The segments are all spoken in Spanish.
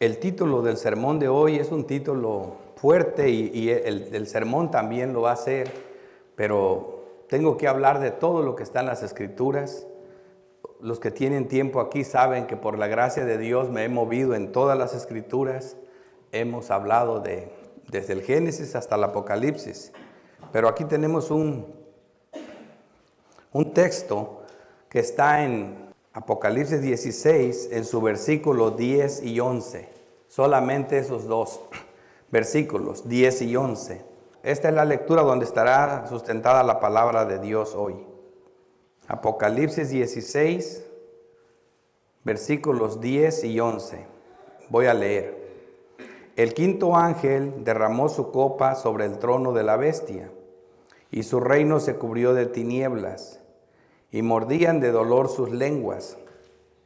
El título del sermón de hoy es un título fuerte y el sermón también lo va a hacer, pero tengo que hablar de todo lo que está en las Escrituras. Los que tienen tiempo aquí saben que por la gracia de Dios me he movido en todas las Escrituras. Hemos hablado desde el Génesis hasta el Apocalipsis, pero aquí tenemos un texto que está en Apocalipsis 16, en su versículo 10 y 11. Solamente esos dos versículos, 10 y 11. Esta es la lectura donde estará sustentada la palabra de Dios hoy. Apocalipsis 16, versículos 10 y 11. Voy a leer. El quinto ángel derramó su copa sobre el trono de la bestia, y su reino se cubrió de tinieblas, y mordían de dolor sus lenguas,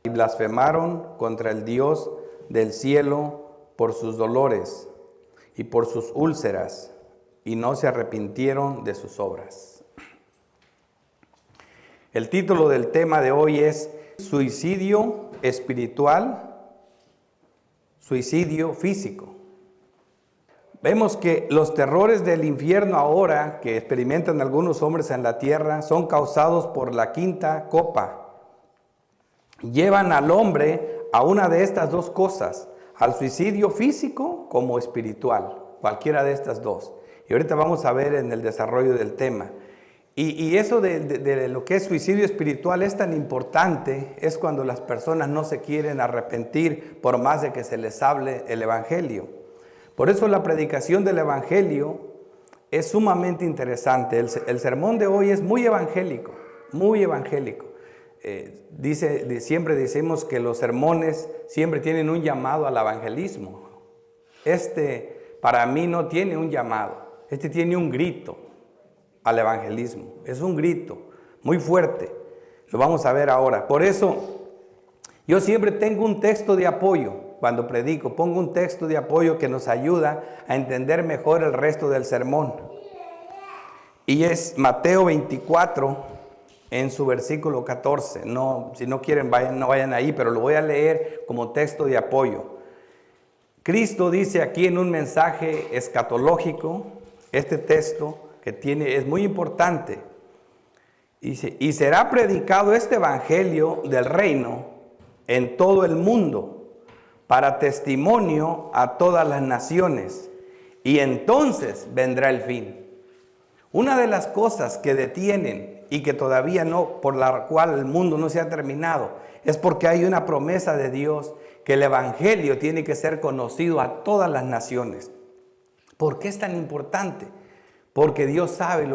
y blasfemaron contra el Dios del cielo por sus dolores y por sus úlceras, y no se arrepintieron de sus obras. El título del tema de hoy es suicidio espiritual, suicidio físico. Vemos que los terrores del infierno ahora que experimentan algunos hombres en la tierra son causados por la quinta copa. Llevan al hombre a una de estas dos cosas, al suicidio físico como espiritual, cualquiera de estas dos. Y ahorita vamos a ver en el desarrollo del tema. Y eso de lo que es suicidio espiritual es tan importante, es cuando las personas no se quieren arrepentir por más de que se les hable el Evangelio. Por eso la predicación del Evangelio es sumamente interesante. El sermón de hoy es muy evangélico, muy evangélico. Siempre decimos que los sermones siempre tienen un llamado al evangelismo. Para mí no tiene un llamado, tiene un grito al evangelismo. Es un grito muy fuerte, lo vamos a ver ahora. Por eso yo siempre tengo un texto de apoyo. Cuando predico, pongo un texto de apoyo que nos ayuda a entender mejor el resto del sermón. Y es Mateo 24, en su versículo 14. Si no quieren, no vayan ahí, pero lo voy a leer como texto de apoyo. Cristo dice aquí en un mensaje escatológico, este texto es muy importante. Dice, y será predicado este evangelio del reino en todo el mundo, para testimonio a todas las naciones, y entonces vendrá el fin. Una de las cosas que detienen y que todavía no, por la cual el mundo no se ha terminado, es porque hay una promesa de Dios que el evangelio tiene que ser conocido a todas las naciones. ¿Por qué es tan importante? Porque Dios sabe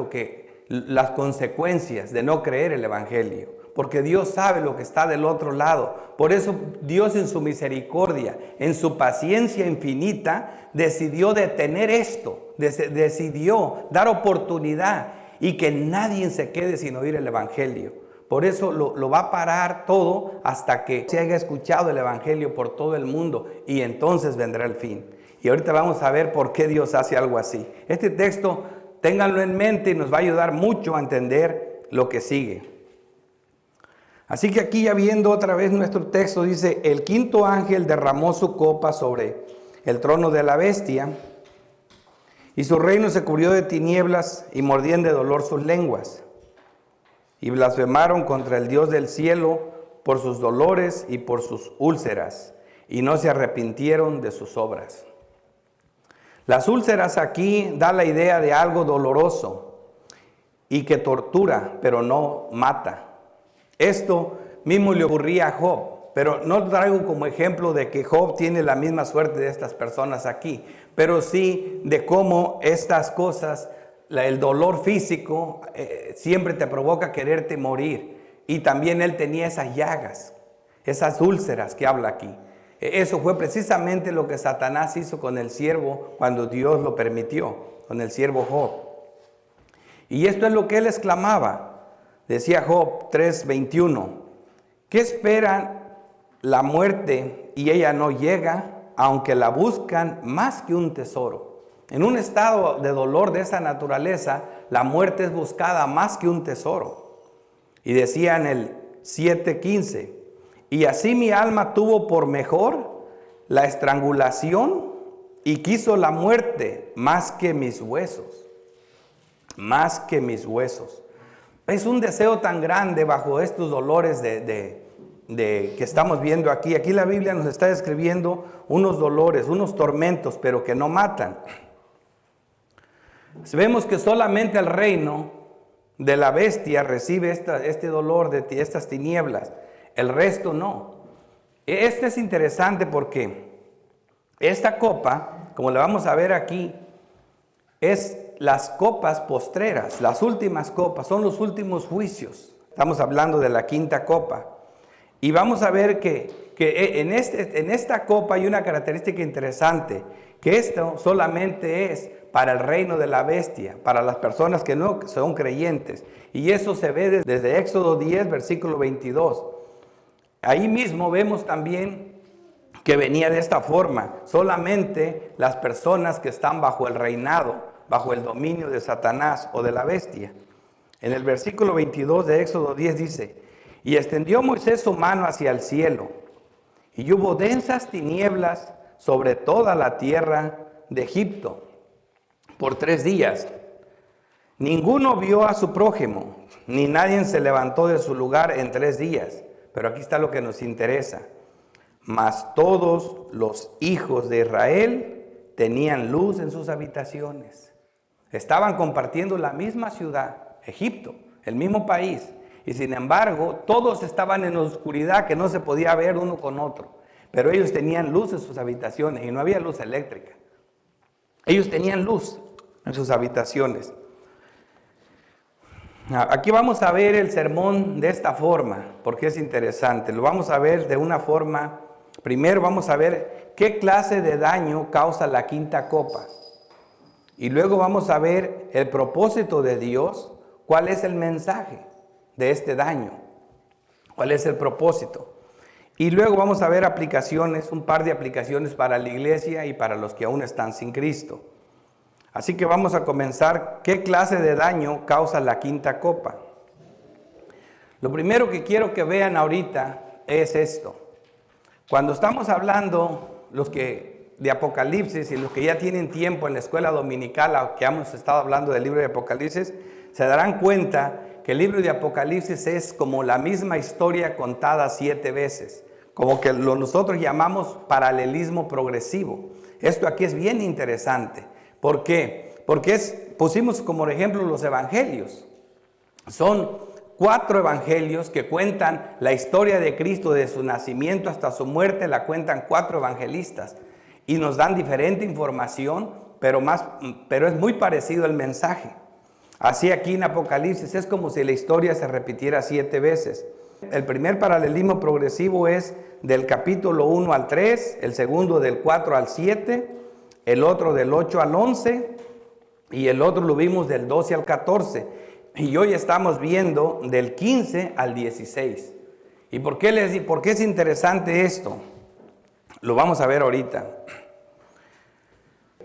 las consecuencias de no creer el evangelio. Porque Dios sabe lo que está del otro lado. Por eso Dios en su misericordia, en su paciencia infinita, decidió detener esto, decidió dar oportunidad y que nadie se quede sin oír el evangelio. Por eso lo va a parar todo hasta que se haya escuchado el evangelio por todo el mundo, y entonces vendrá el fin. Y ahorita vamos a ver por qué Dios hace algo así. Este texto, ténganlo en mente y nos va a ayudar mucho a entender lo que sigue. Así que aquí, ya viendo otra vez nuestro texto, dice, el quinto ángel derramó su copa sobre el trono de la bestia, y su reino se cubrió de tinieblas, y mordían de dolor sus lenguas, y blasfemaron contra el Dios del cielo por sus dolores y por sus úlceras, y no se arrepintieron de sus obras. Las úlceras aquí da la idea de algo doloroso y que tortura, pero no mata. Esto mismo le ocurría a Job, pero no traigo como ejemplo de que Job tiene la misma suerte de estas personas aquí, pero sí de cómo estas cosas, el dolor físico siempre te provoca quererte morir. Y también él tenía esas llagas, esas úlceras que habla aquí. Eso fue precisamente lo que Satanás hizo con el siervo cuando Dios lo permitió, con el siervo Job. Y esto es lo que él exclamaba. Decía Job 3:21, ¿qué esperan la muerte y ella no llega, aunque la buscan más que un tesoro? En un estado de dolor de esa naturaleza, la muerte es buscada más que un tesoro. Y decía en el 7:15, y así mi alma tuvo por mejor la estrangulación y quiso la muerte más que mis huesos. Más que mis huesos. Es un deseo tan grande bajo estos dolores que estamos viendo aquí. Aquí la Biblia nos está describiendo unos dolores, unos tormentos, pero que no matan. Vemos que solamente el reino de la bestia recibe este dolor de estas tinieblas. El resto no. Este es interesante porque esta copa, como la vamos a ver aquí, es las copas postreras, las últimas copas, son los últimos juicios. Estamos hablando de la quinta copa. Y vamos a ver que en esta copa hay una característica interesante, que esto solamente es para el reino de la bestia, para las personas que no son creyentes. Y eso se ve desde Éxodo 10, versículo 22. Ahí mismo vemos también que venía de esta forma. Solamente las personas que están bajo el reinado, bajo el dominio de Satanás o de la bestia. En el versículo 22 de Éxodo 10 dice: y extendió Moisés su mano hacia el cielo, y hubo densas tinieblas sobre toda la tierra de Egipto por 3 días. Ninguno vio a su prójimo, ni nadie se levantó de su lugar en 3 días. Pero aquí está lo que nos interesa. Mas todos los hijos de Israel tenían luz en sus habitaciones. Estaban compartiendo la misma ciudad, Egipto, el mismo país. Y sin embargo, todos estaban en oscuridad que no se podía ver uno con otro. Pero ellos tenían luz en sus habitaciones y no había luz eléctrica. Ellos tenían luz en sus habitaciones. Aquí vamos a ver el sermón de esta forma, porque es interesante. Lo vamos a ver de una forma. Primero vamos a ver qué clase de daño causa la quinta copa. Y luego vamos a ver el propósito de Dios, cuál es el mensaje de este daño, cuál es el propósito. Y luego vamos a ver aplicaciones, un par de aplicaciones para la iglesia y para los que aún están sin Cristo. Así que vamos a comenzar. ¿Qué clase de daño causa la quinta copa? Lo primero que quiero que vean ahorita es esto. Cuando estamos hablando de Apocalipsis y los que ya tienen tiempo en la escuela dominical, que hemos estado hablando del libro de Apocalipsis, se darán cuenta que el libro de Apocalipsis es como la misma historia contada 7 veces, como que nosotros llamamos paralelismo progresivo. Esto aquí es bien interesante. ¿Por qué? Porque pusimos como ejemplo los evangelios. Son 4 evangelios que cuentan la historia de Cristo, de su nacimiento hasta su muerte, la cuentan 4 evangelistas. Y nos dan diferente información, pero es muy parecido el mensaje. Así aquí en Apocalipsis es como si la historia se repitiera 7 veces. El primer paralelismo progresivo es del capítulo 1 al 3, el segundo del 4 al 7, el otro del 8 al 11 y el otro lo vimos del 12 al 14. Y hoy estamos viendo del 15 al 16. ¿Y por qué es interesante esto? Lo vamos a ver ahorita.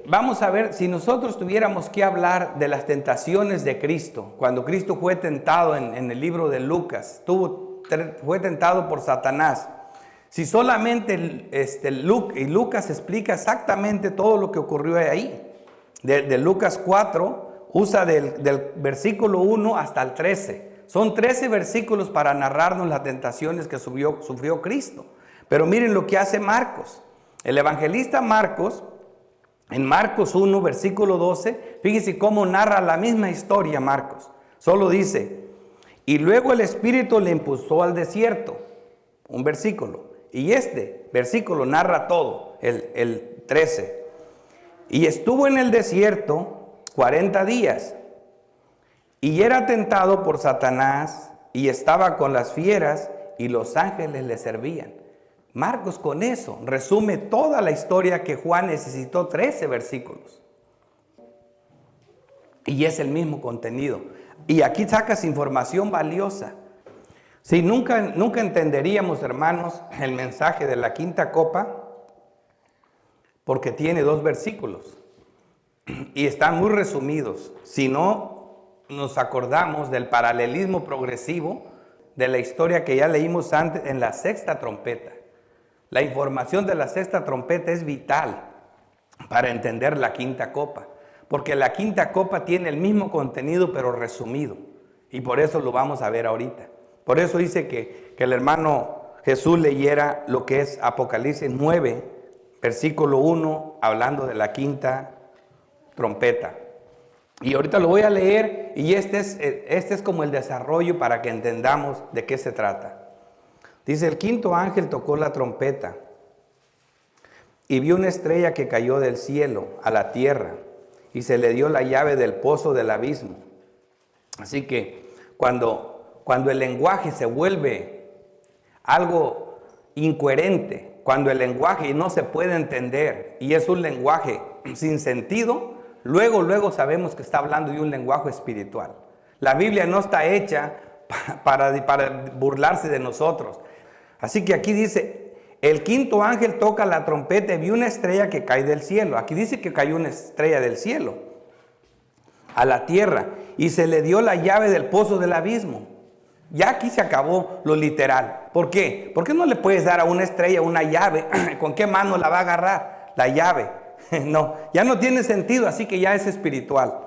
Vamos a ver, si nosotros tuviéramos que hablar de las tentaciones de Cristo, cuando Cristo fue tentado en el libro de Lucas, fue tentado por Satanás. Si solamente Lucas explica exactamente todo lo que ocurrió ahí. De Lucas 4, usa del versículo 1 hasta el 13. Son 13 versículos para narrarnos las tentaciones que sufrió Cristo. Pero miren lo que hace Marcos. El evangelista Marcos, en Marcos 1, versículo 12, fíjense cómo narra la misma historia Marcos. Solo dice: y luego el Espíritu le impulsó al desierto. Un versículo. Y este versículo narra todo, el 13. Y estuvo en el desierto 40 días. Y era tentado por Satanás, y estaba con las fieras, y los ángeles le servían. Marcos con eso resume toda la historia que Juan necesitó 13 versículos. Y es el mismo contenido. Y aquí sacas información valiosa. Si nunca entenderíamos, hermanos, el mensaje de la quinta copa, porque tiene 2 versículos. Y están muy resumidos. Si no nos acordamos del paralelismo progresivo de la historia que ya leímos antes en la 6ª trompeta. La información de la sexta trompeta es vital para entender la quinta copa, porque la quinta copa tiene el mismo contenido pero resumido, y por eso lo vamos a ver ahorita. Por eso dice que el hermano Jesús leyera lo que es Apocalipsis 9, versículo 1, hablando de la quinta trompeta. Y ahorita lo voy a leer, y este es como el desarrollo para que entendamos de qué se trata. Dice: el quinto ángel tocó la trompeta y vio una estrella que cayó del cielo a la tierra, y se le dio la llave del pozo del abismo. Así que cuando el lenguaje se vuelve algo incoherente, cuando el lenguaje no se puede entender y es un lenguaje sin sentido, luego sabemos que está hablando de un lenguaje espiritual. La Biblia no está hecha para burlarse de nosotros. Así que aquí dice: el quinto ángel toca la trompeta y vio una estrella que cae del cielo. Aquí dice que cayó una estrella del cielo a la tierra, y se le dio la llave del pozo del abismo. Ya aquí se acabó lo literal. ¿Por qué? ¿Por qué no le puedes dar a una estrella una llave? ¿Con qué mano la va a agarrar? La llave. No, ya no tiene sentido, así que ya es espiritual.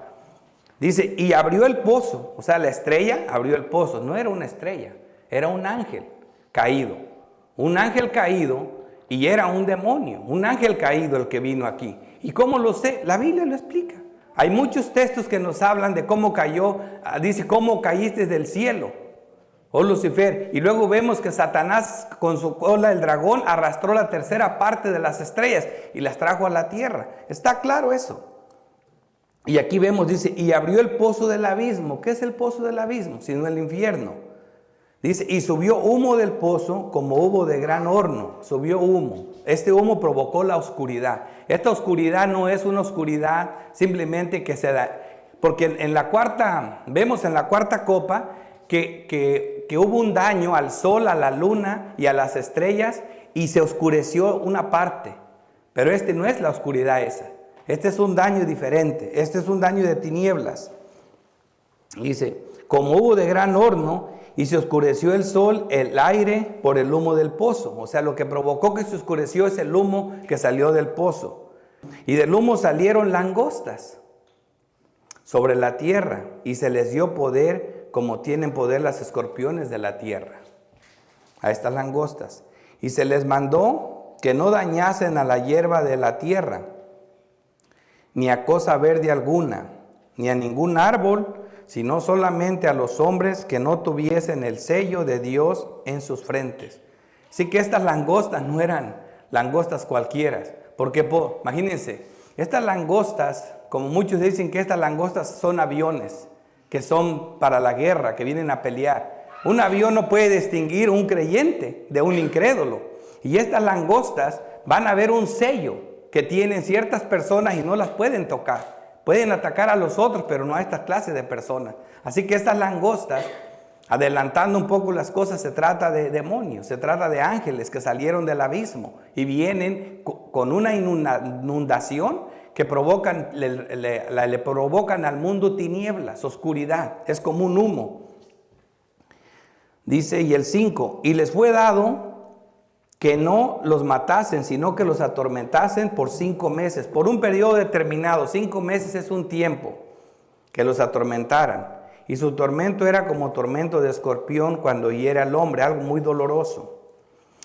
Dice: y abrió el pozo. O sea, la estrella abrió el pozo. No era una estrella, era un ángel caído. Un ángel caído, y era un demonio. Un ángel caído el que vino aquí. ¿Y cómo lo sé? La Biblia lo explica. Hay muchos textos que nos hablan de cómo cayó. Dice: ¿cómo caíste del cielo, oh Lucifer? Y luego vemos que Satanás con su cola, el dragón, arrastró la tercera parte de las estrellas y las trajo a la tierra. Está claro eso. Y aquí vemos, dice: y abrió el pozo del abismo. ¿Qué es el pozo del abismo? Sino el infierno. Dice: y subió humo del pozo como humo de gran horno. Subió humo. Este humo provocó la oscuridad. Esta oscuridad no es una oscuridad simplemente que se da. Porque vemos en la cuarta copa que hubo un daño al sol, a la luna y a las estrellas, y se oscureció una parte. Pero este no es la oscuridad esa. Este es un daño diferente. Este es un daño de tinieblas. Dice: como hubo de gran horno, y se oscureció el sol, el aire, por el humo del pozo. O sea, lo que provocó que se oscureció es el humo que salió del pozo. Y del humo salieron langostas sobre la tierra, y se les dio poder como tienen poder las escorpiones de la tierra, a estas langostas. Y se les mandó que no dañasen a la hierba de la tierra, ni a cosa verde alguna, ni a ningún árbol, sino solamente a los hombres que no tuviesen el sello de Dios en sus frentes. Así que estas langostas no eran langostas cualquiera, porque imagínense, estas langostas, como muchos dicen que estas langostas son aviones, que son para la guerra, que vienen a pelear. Un avión no puede distinguir un creyente de un incrédulo, y estas langostas van a ver un sello que tienen ciertas personas y no las pueden tocar. Pueden atacar a los otros, pero no a esta clase de personas. Así que estas langostas, adelantando un poco las cosas, se trata de demonios, se trata de ángeles que salieron del abismo y vienen con una inundación que le provocan al mundo tinieblas, oscuridad. Es como un humo. Dice, y el 5, y les fue dado que no los matasen, sino que los atormentasen por 5 meses, por un periodo determinado. 5 meses es un tiempo que los atormentaran. Y su tormento era como tormento de escorpión cuando hiere al hombre, algo muy doloroso.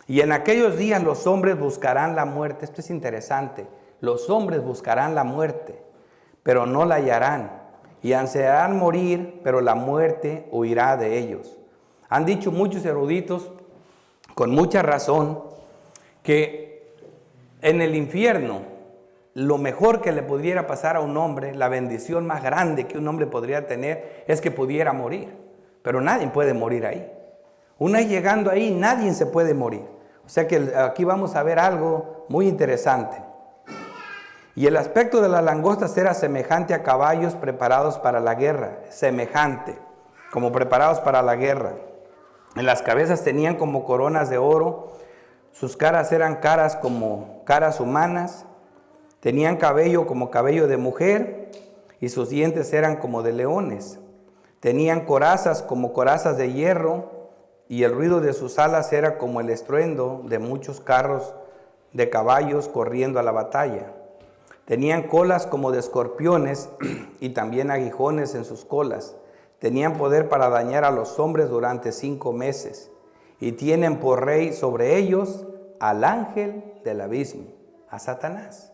Y en aquellos días los hombres buscarán la muerte. Esto es interesante. Los hombres buscarán la muerte, pero no la hallarán. Y ansiarán morir, pero la muerte huirá de ellos. Han dicho muchos eruditos, con mucha razón, que en el infierno lo mejor que le pudiera pasar a un hombre, la bendición más grande que un hombre podría tener, es que pudiera morir. Pero nadie puede morir ahí. Una vez llegando ahí, nadie se puede morir. O sea que aquí vamos a ver algo muy interesante. Y el aspecto de las langostas era semejante a caballos preparados para la guerra. Semejante, como preparados para la guerra. En las cabezas tenían como coronas de oro, sus caras eran caras como caras humanas, tenían cabello como cabello de mujer, y sus dientes eran como de leones. Tenían corazas como corazas de hierro, y el ruido de sus alas era como el estruendo de muchos carros de caballos corriendo a la batalla. Tenían colas como de escorpiones y también aguijones en sus colas. Tenían poder para dañar a los hombres durante 5 meses. Y tienen por rey sobre ellos al ángel del abismo, a Satanás,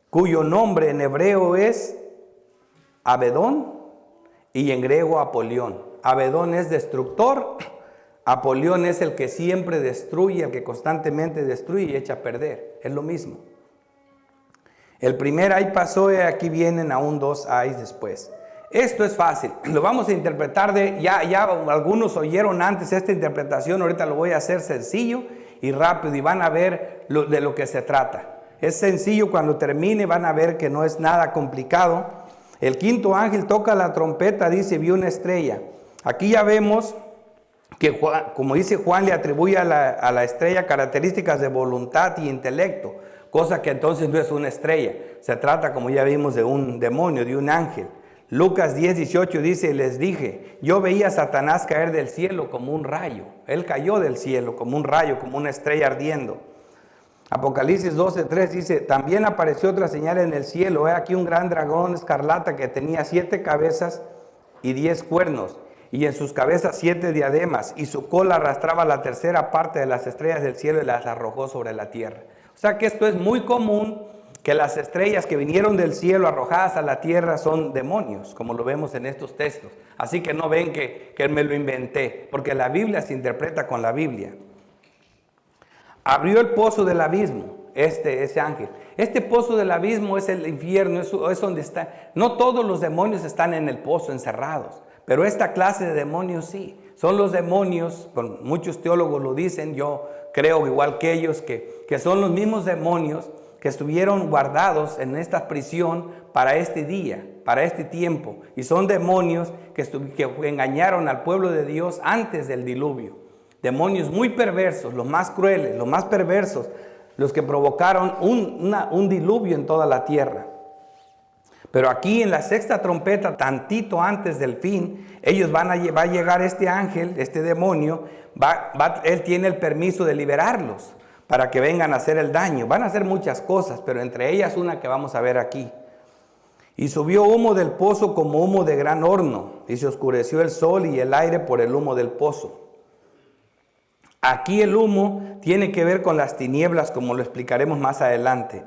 cuyo nombre en hebreo es Abedón y en griego Apolión. Abedón es destructor, Apolión es el que siempre destruye, el que constantemente destruye y echa a perder. Es lo mismo. El primer ay pasó y aquí vienen aún 2 ay después. Esto es fácil, lo vamos a interpretar ya algunos oyeron antes esta interpretación, ahorita lo voy a hacer sencillo y rápido y van a ver de lo que se trata. Es sencillo, cuando termine van a ver que no es nada complicado. El quinto ángel toca la trompeta, dice, vio una estrella. Aquí ya vemos que Juan, como dice Juan, le atribuye a la estrella características de voluntad y intelecto, cosa que entonces no es una estrella, se trata, como ya vimos, de un demonio, de un ángel. Lucas 10:18 dice, les dije, yo veía a Satanás caer del cielo como un rayo. Él cayó del cielo como un rayo, como una estrella ardiendo. Apocalipsis 12:3 dice, también apareció otra señal en el cielo. He aquí un gran dragón escarlata que tenía 7 cabezas y 10 cuernos, y en sus cabezas 7 diademas, y su cola arrastraba la tercera parte de las estrellas del cielo y las arrojó sobre la tierra. O sea que esto es muy común, que las estrellas que vinieron del cielo arrojadas a la tierra son demonios, como lo vemos en estos textos. Así que no ven que me lo inventé, porque la Biblia se interpreta con la Biblia. Abrió el pozo del abismo, ese ángel. Este pozo del abismo es el infierno, es donde está. No todos los demonios están en el pozo encerrados, pero esta clase de demonios sí. Son los demonios, muchos teólogos lo dicen, yo creo igual que ellos, que son los mismos demonios que estuvieron guardados en esta prisión para este día, para este tiempo. Y son demonios que engañaron al pueblo de Dios antes del diluvio. Demonios muy perversos, los más crueles, los más perversos, los que provocaron un diluvio en toda la tierra. Pero aquí en la sexta trompeta, tantito antes del fin, va a llegar este ángel, este demonio, él tiene el permiso de liberarlos para que vengan a hacer el daño. Van a hacer muchas cosas, pero entre ellas una que vamos a ver aquí. Y subió humo del pozo como humo de gran horno, y se oscureció el sol y el aire por el humo del pozo. Aquí el humo tiene que ver con las tinieblas, como lo explicaremos más adelante.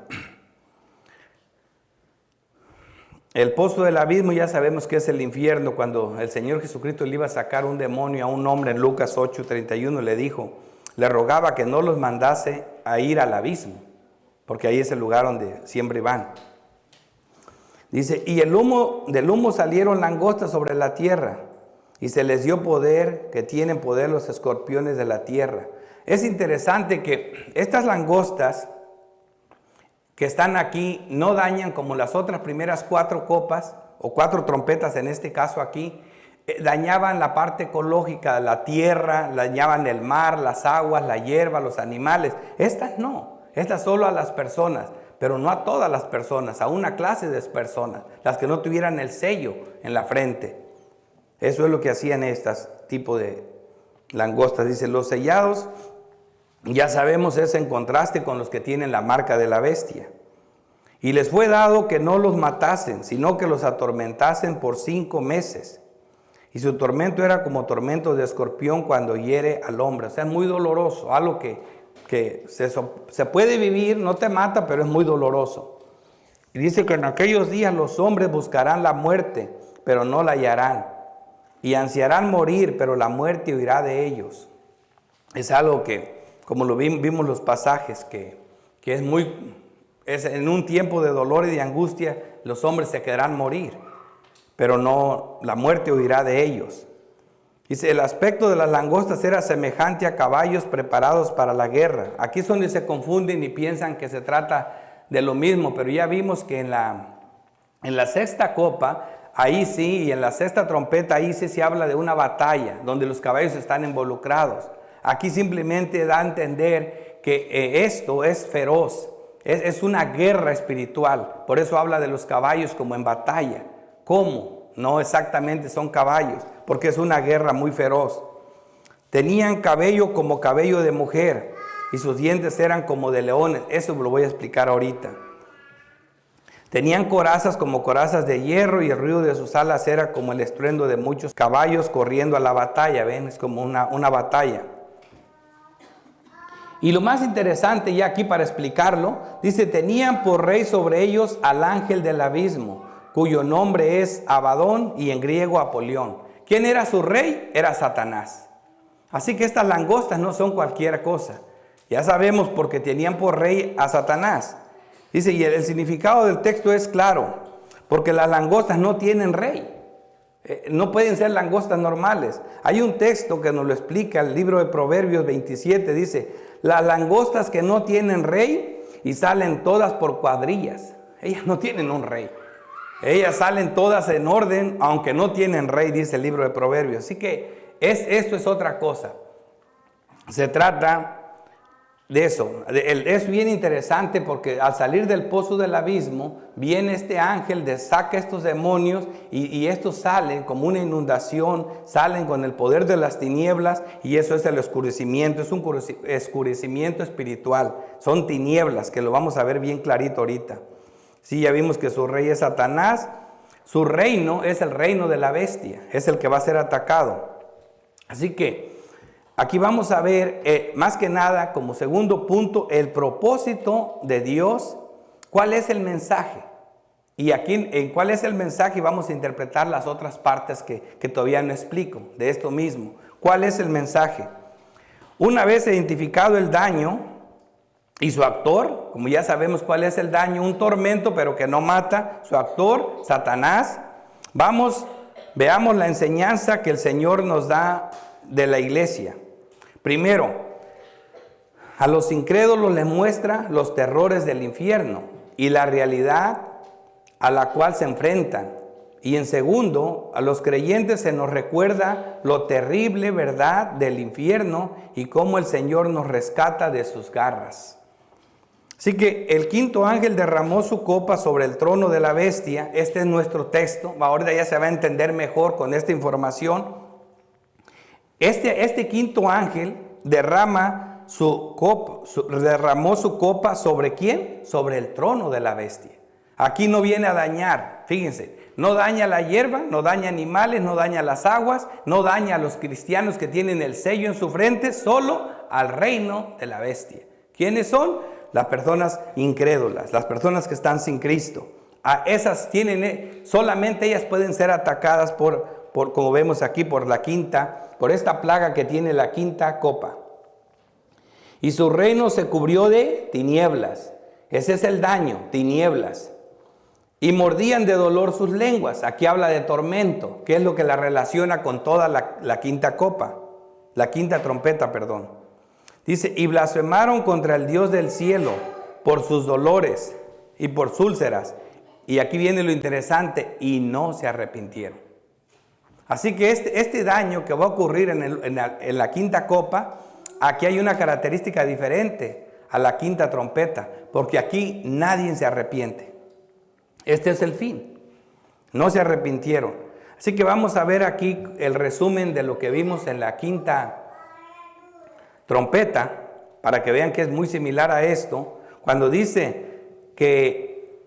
El pozo del abismo ya sabemos que es el infierno. Cuando el Señor Jesucristo le iba a sacar un demonio a un hombre en Lucas 8:31, le rogaba que no los mandase a ir al abismo, porque ahí es el lugar donde siempre van. Dice, y del humo salieron langostas sobre la tierra, y se les dio poder, que tienen poder los escorpiones de la tierra. Es interesante que estas langostas que están aquí no dañan como las otras primeras 4 copas, o 4 trompetas en este caso aquí, dañaban la parte ecológica, la tierra, dañaban el mar, las aguas, la hierba, los animales. Estas no, estas solo a las personas, pero no a todas las personas, a una clase de personas, las que no tuvieran el sello en la frente. Eso es lo que hacían estas tipo de langostas. Dice, los sellados, ya sabemos, es en contraste con los que tienen la marca de la bestia. Y les fue dado que no los matasen, sino que los atormentasen por 5 meses. Y su tormento era como tormento de escorpión cuando hiere al hombre. O sea, es muy doloroso, algo que se puede vivir, no te mata, pero es muy doloroso. Y dice que en aquellos días los hombres buscarán la muerte, pero no la hallarán. Y ansiarán morir, pero la muerte huirá de ellos. Es algo que, como lo vimos los pasajes, que es en un tiempo de dolor y de angustia, los hombres se quedarán morir, pero no, la muerte huirá de ellos. Dice, el aspecto de las langostas era semejante a caballos preparados para la guerra. Aquí es donde se confunden y piensan que se trata de lo mismo, pero ya vimos que en la sexta copa, ahí sí, y en la sexta trompeta, ahí sí se habla de una batalla, donde los caballos están involucrados. Aquí simplemente da a entender que esto es feroz, es una guerra espiritual. Por eso habla de los caballos como en batalla. ¿Cómo? No exactamente son caballos, porque es una guerra muy feroz. Tenían cabello como cabello de mujer y sus dientes eran como de leones. Eso lo voy a explicar ahorita. Tenían corazas como corazas de hierro y el ruido de sus alas era como el estruendo de muchos caballos corriendo a la batalla. ¿Ven? Es como una batalla. Y lo más interesante ya aquí para explicarlo, dice, tenían por rey sobre ellos al ángel del abismo, cuyo nombre es Abadón y en griego Apolión. ¿Quién era su rey? Era Satanás. Así que estas langostas no son cualquier cosa. Ya sabemos porque tenían por rey a Satanás. Dice, y el significado del texto es claro, porque las langostas no tienen rey. No pueden ser langostas normales. Hay un texto que nos lo explica, el libro de Proverbios 27, dice, las langostas que no tienen rey y salen todas por cuadrillas. Ellas no tienen un rey. Ellas salen todas en orden, aunque no tienen rey, dice el libro de Proverbios. Así que esto es otra cosa. Se trata de eso. Es bien interesante porque al salir del pozo del abismo, viene este ángel, saca estos demonios y estos salen como una inundación, salen con el poder de las tinieblas y eso es el oscurecimiento, es un oscurecimiento espiritual. Son tinieblas, que lo vamos a ver bien clarito ahorita. Sí, ya vimos que su rey es Satanás, su reino es el reino de la bestia, es el que va a ser atacado. Así que aquí vamos a ver, más que nada, como segundo punto, el propósito de Dios. ¿Cuál es el mensaje? Y aquí, en cuál es el mensaje, vamos a interpretar las otras partes que todavía no explico, de esto mismo. ¿Cuál es el mensaje? Una vez identificado el daño y su actor, como ya sabemos cuál es el daño, un tormento pero que no mata, su actor, Satanás, veamos la enseñanza que el Señor nos da de la iglesia. Primero, a los incrédulos les muestra los terrores del infierno y la realidad a la cual se enfrentan. Y en segundo, a los creyentes se nos recuerda lo terrible verdad del infierno y cómo el Señor nos rescata de sus garras. Así que el quinto ángel derramó su copa sobre el trono de la bestia. Este es nuestro texto. Ahora ya se va a entender mejor con esta información. Este quinto ángel derramó su copa ¿sobre quién? Sobre el trono de la bestia. Aquí no viene a dañar, fíjense, no daña la hierba, no daña animales, no daña las aguas, no daña a los cristianos que tienen el sello en su frente, solo al reino de la bestia. ¿Quiénes son? Las personas incrédulas, las personas que están sin Cristo. A esas solamente ellas pueden ser atacadas por, como vemos aquí, por esta plaga que tiene la quinta copa. Y su reino se cubrió de tinieblas. Ese es el daño, tinieblas. Y mordían de dolor sus lenguas. Aquí habla de tormento, que es lo que la relaciona con toda la quinta copa, la quinta trompeta, perdón. Dice, y blasfemaron contra el Dios del cielo por sus dolores y por sus úlceras. Y aquí viene lo interesante, y no se arrepintieron. Así que este daño que va a ocurrir en la quinta copa, aquí hay una característica diferente a la quinta trompeta, porque aquí nadie se arrepiente. Este es el fin. No se arrepintieron. Así que vamos a ver aquí el resumen de lo que vimos en la quinta trompeta, para que vean que es muy similar a esto, cuando dice que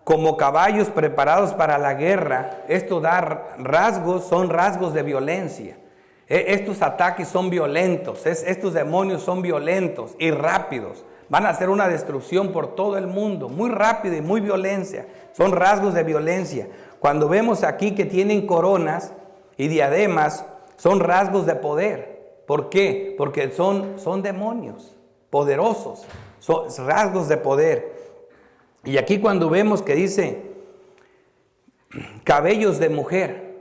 como caballos preparados para la guerra, esto da son rasgos de violencia. Estos ataques son violentos, estos demonios son violentos y rápidos. Van a hacer una destrucción por todo el mundo, muy rápida y muy violencia. Son rasgos de violencia. Cuando vemos aquí que tienen coronas y diademas, son rasgos de poder. ¿Por qué? Porque son demonios poderosos, son rasgos de poder. Y aquí cuando vemos que dice cabellos de mujer,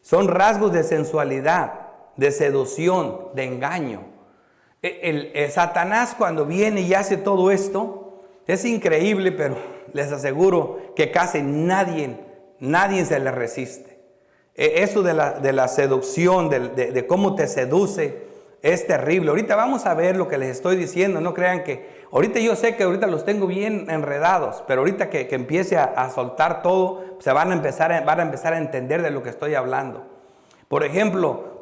son rasgos de sensualidad, de seducción, de engaño. El Satanás cuando viene y hace todo esto, es increíble, pero les aseguro que casi nadie se le resiste. Eso de la seducción, de cómo te seduce, es terrible. Ahorita vamos a ver lo que les estoy diciendo. No crean que, ahorita yo sé que ahorita los tengo bien enredados, pero ahorita que empiece a soltar todo, se van a empezar a entender de lo que estoy hablando. Por ejemplo,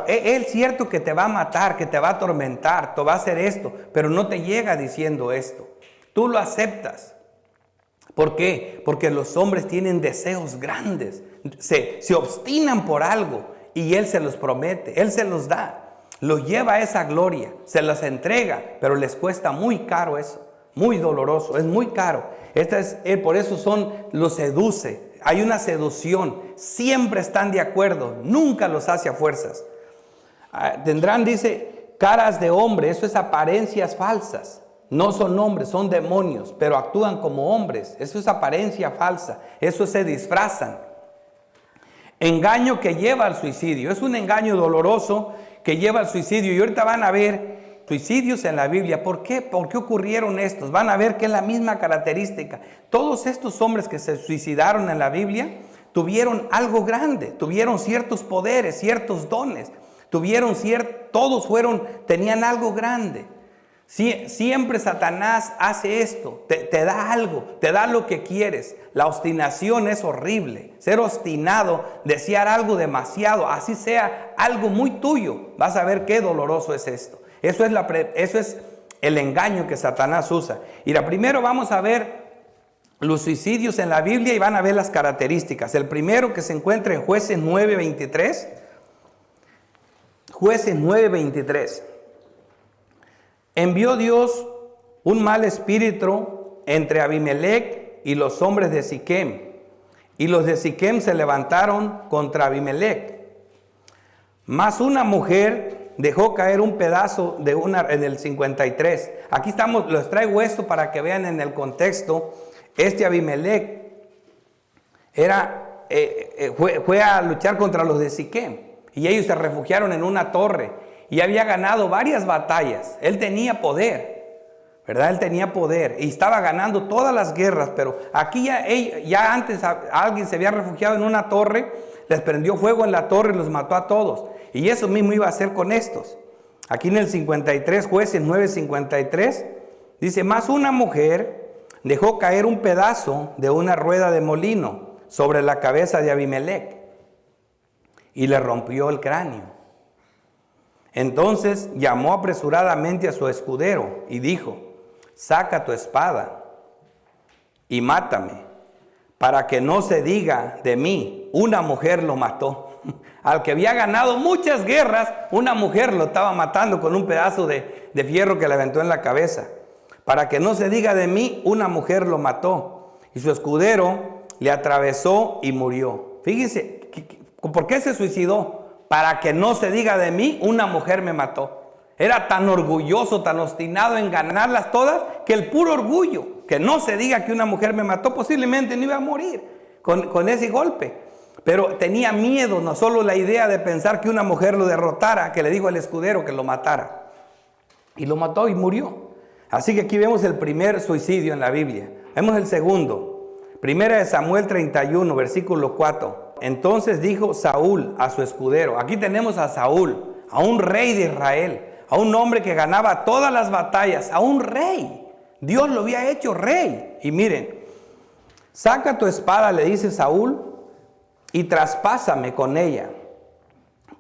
Él cierto que te va a matar, que te va a atormentar, te va a hacer esto, pero no te llega diciendo esto. Tú lo aceptas. ¿Por qué? Porque los hombres tienen deseos grandes, se obstinan por algo y Él se los promete, Él se los da, los lleva a esa gloria, se los entrega, pero les cuesta muy caro eso, muy doloroso, es muy caro. Por eso los seduce, hay una seducción, siempre están de acuerdo, nunca los hace a fuerzas. Tendrán, dice, caras de hombre, eso es apariencias falsas. No son hombres, son demonios, pero actúan como hombres. Eso es apariencia falsa, eso se disfrazan. Engaño que lleva al suicidio, es un engaño doloroso que lleva al suicidio. Y ahorita van a ver suicidios en la Biblia. ¿Por qué? ¿Por qué ocurrieron estos? Van a ver que es la misma característica. Todos estos hombres que se suicidaron en la Biblia tuvieron algo grande, tuvieron ciertos poderes, ciertos dones, tenían algo grande. Siempre Satanás hace esto, te da algo, te da lo que quieres. La obstinación es horrible, ser obstinado, desear algo demasiado, así sea algo muy tuyo, vas a ver qué doloroso es esto. Eso es el engaño que Satanás usa. Y primero vamos a ver los suicidios en la Biblia y van a ver las características. El primero que se encuentra en Jueces 9:23. Jueces 9:23. Envió Dios un mal espíritu entre Abimelec y los hombres de Siquem. Y los de Siquem se levantaron contra Abimelec. Mas una mujer dejó caer un pedazo en el 53. Aquí les traigo esto para que vean en el contexto. Abimelec fue a luchar contra los de Siquem. Y ellos se refugiaron en una torre. Y había ganado varias batallas. Él tenía poder, ¿verdad? Él tenía poder y estaba ganando todas las guerras. Pero aquí ya antes alguien se había refugiado en una torre, les prendió fuego en la torre y los mató a todos. Y eso mismo iba a hacer con estos. Aquí en el 53, Jueces 9:53, dice, mas una mujer dejó caer un pedazo de una rueda de molino sobre la cabeza de Abimelec y le rompió el cráneo. Entonces llamó apresuradamente a su escudero y dijo, saca tu espada y mátame, para que no se diga de mí, una mujer lo mató. Al que había ganado muchas guerras, una mujer lo estaba matando con un pedazo de fierro que le aventó en la cabeza. Para que no se diga de mí, una mujer lo mató. Y su escudero le atravesó y murió. Fíjense, ¿por qué se suicidó? Para que no se diga de mí, una mujer me mató. Era tan orgulloso, tan obstinado en ganarlas todas, que el puro orgullo, que no se diga que una mujer me mató, posiblemente no iba a morir con ese golpe. Pero tenía miedo, no solo la idea de pensar que una mujer lo derrotara, que le dijo al escudero que lo matara. Y lo mató y murió. Así que aquí vemos el primer suicidio en la Biblia. Vemos el segundo. Primera de Samuel 31, versículo 4. Entonces dijo Saúl a su escudero. Aquí tenemos a Saúl, a un rey de Israel, a un hombre que ganaba todas las batallas, a un rey. Dios lo había hecho rey. Y miren, saca tu espada, le dice Saúl, y traspásame con ella,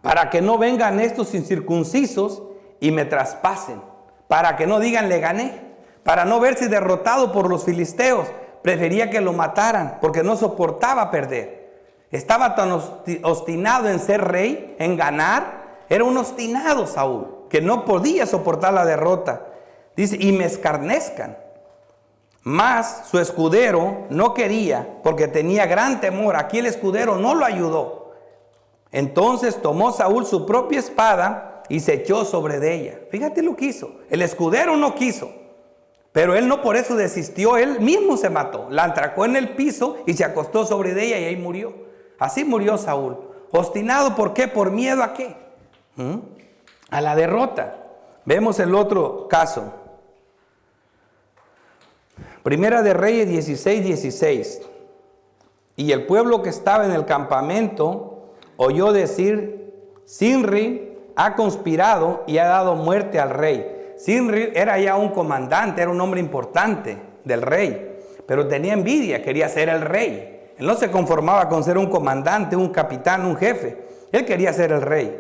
para que no vengan estos incircuncisos y me traspasen, para que no digan le gané, para no verse derrotado por los filisteos. Prefería que lo mataran porque no soportaba perder. Estaba tan obstinado en ser rey, en ganar. Era un obstinado Saúl, que no podía soportar la derrota. Dice, y me escarnezcan. Mas su escudero no quería, porque tenía gran temor. Aquí el escudero no lo ayudó. Entonces tomó Saúl su propia espada y se echó sobre de ella. Fíjate lo que hizo. El escudero no quiso, pero él no por eso desistió. Él mismo se mató. La atracó en el piso y se acostó sobre de ella y ahí murió. Así murió Saúl. Obstinado, ¿por qué? ¿Por miedo a qué? A la derrota. Vemos el otro caso. Primera de Reyes 16:16. Y el pueblo que estaba en el campamento oyó decir, Sinri ha conspirado y ha dado muerte al rey. Sinri era ya un comandante, era un hombre importante del rey, pero tenía envidia, quería ser el rey. Él no se conformaba con ser un comandante, un capitán, un jefe. Él quería ser el rey.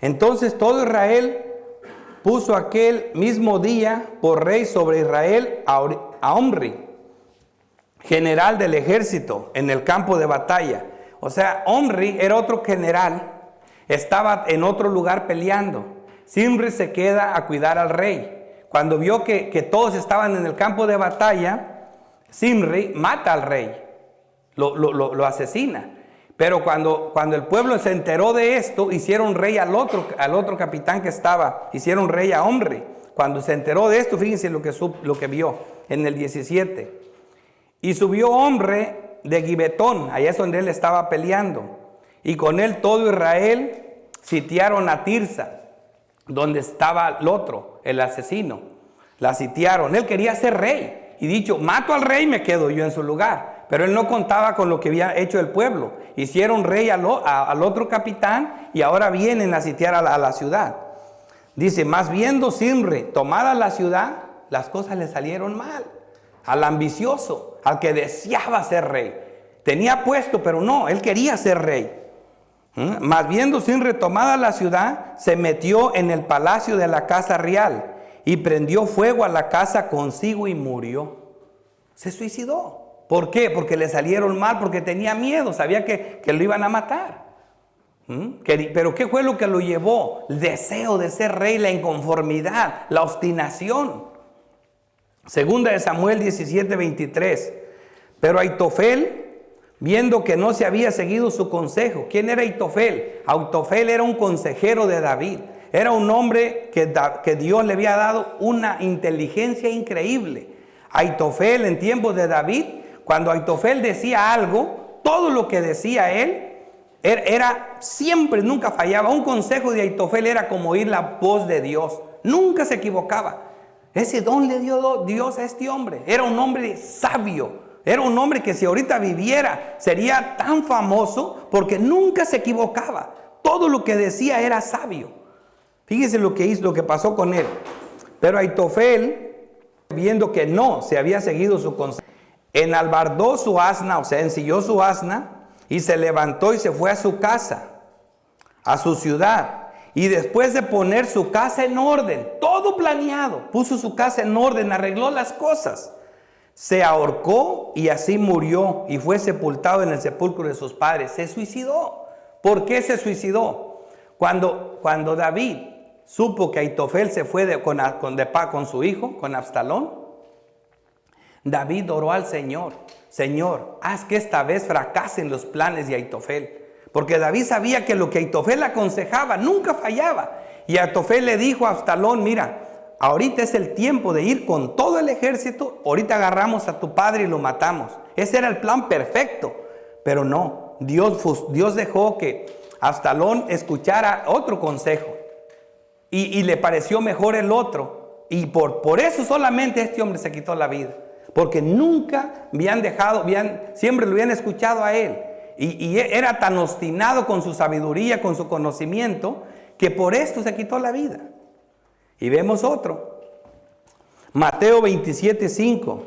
Entonces todo Israel puso aquel mismo día por rey sobre Israel a Omri, general del ejército, en el campo de batalla. O sea, Omri era otro general, estaba en otro lugar peleando. Zimri se queda a cuidar al rey. Cuando vio que todos estaban en el campo de batalla, Zimri mata al rey, lo asesina. Pero cuando el pueblo se enteró de esto, hicieron rey al otro capitán que estaba, hicieron rey a Omri. Cuando se enteró de esto, fíjense lo que vio en el 17. Y subió Omri de Gibetón, allá es donde él estaba peleando, y con él todo Israel sitiaron a Tirsa, donde estaba el otro, el asesino. La sitiaron. Él quería ser rey, y dicho, mato al rey y me quedo yo en su lugar. Pero él no contaba con lo que había hecho el pueblo. Hicieron rey al otro capitán, y ahora vienen a sitiar a la ciudad. Dice, más viendo Zimri tomada la ciudad, las cosas le salieron mal. Al ambicioso, al que deseaba ser rey. Tenía puesto, pero no, él quería ser rey. Más viendo Zimri tomada la ciudad, se metió en el palacio de la casa real y prendió fuego a la casa consigo y murió. Se suicidó. ¿Por qué? Porque le salieron mal, porque tenía miedo, sabía que lo iban a matar. Pero ¿qué fue lo que lo llevó? El deseo de ser rey, la inconformidad, la obstinación. Segunda de Samuel 17:23. Pero Aitofel, viendo que no se había seguido su consejo. ¿Quién era Aitofel? Aitofel era un consejero de David. Era un hombre que Dios le había dado una inteligencia increíble. Aitofel en tiempos de David, cuando Aitofel decía algo, todo lo que decía él era siempre, nunca fallaba. Un consejo de Aitofel era como oír la voz de Dios. Nunca se equivocaba. Ese don le dio Dios a este hombre. Era un hombre sabio. Era un hombre que si ahorita viviera sería tan famoso porque nunca se equivocaba. Todo lo que decía era sabio. Fíjese lo que hizo, lo que pasó con él. Pero Aitofel, viendo que no se había seguido su consejo, enalbardó su asna, o sea, ensilló su asna y se levantó y se fue a su casa, a su ciudad. Y después de poner su casa en orden, todo planeado, puso su casa en orden, arregló las cosas. Se ahorcó y así murió y fue sepultado en el sepulcro de sus padres. Se suicidó. ¿Por qué se suicidó? Cuando David supo que Aitofel se fue con su hijo, con Absalón, David oró al Señor. Señor, haz que esta vez fracasen los planes de Aitofel. Porque David sabía que lo que Aitofel aconsejaba nunca fallaba. Y Aitofel le dijo a Absalón, mira, ahorita es el tiempo de ir con todo el ejército, ahorita agarramos a tu padre y lo matamos. Ese era el plan perfecto, pero no, Dios dejó que Absalón escuchara otro consejo y le pareció mejor el otro, y por eso solamente este hombre se quitó la vida, porque nunca siempre lo habían escuchado a él, y era tan obstinado con su sabiduría, con su conocimiento, que por esto se quitó la vida. Y vemos otro, Mateo 27:5.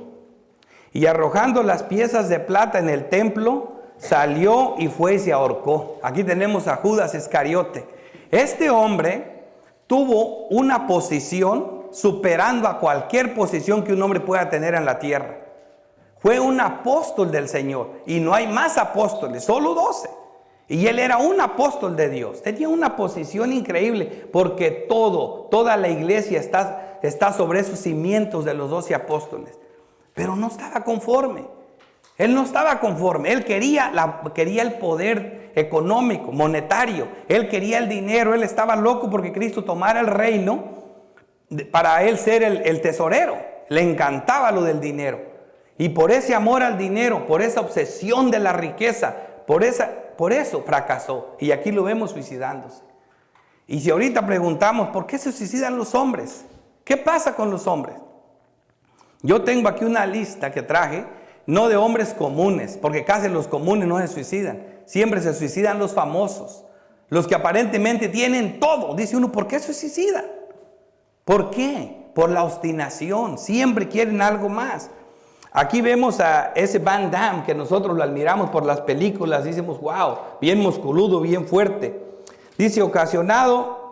Y arrojando las piezas de plata en el templo, salió y fue y se ahorcó. Aquí tenemos a Judas Iscariote. Este hombre tuvo una posición superando a cualquier posición que un hombre pueda tener en la tierra. Fue un apóstol del Señor, y no hay más apóstoles, solo 12. Y él era un apóstol de Dios. Tenía una posición increíble porque toda la iglesia está sobre esos cimientos de los 12 apóstoles. Pero no estaba conforme. Él no estaba conforme. Él quería el poder económico, monetario. Él quería el dinero. Él estaba loco porque Cristo tomara el reino para él ser el tesorero. Le encantaba lo del dinero. Y por ese amor al dinero, por esa obsesión de la riqueza, por eso fracasó, y aquí lo vemos suicidándose. Y si ahorita preguntamos, ¿por qué se suicidan los hombres? ¿Qué pasa con los hombres? Yo tengo aquí una lista que traje, no de hombres comunes, porque casi los comunes no se suicidan. Siempre se suicidan los famosos, los que aparentemente tienen todo. Dice uno, ¿por qué se suicidan? ¿Por qué? Por la obstinación, siempre quieren algo más. Aquí vemos a ese Van Damme que nosotros lo admiramos por las películas. Decimos, wow, bien musculudo, bien fuerte. Dice, ocasionado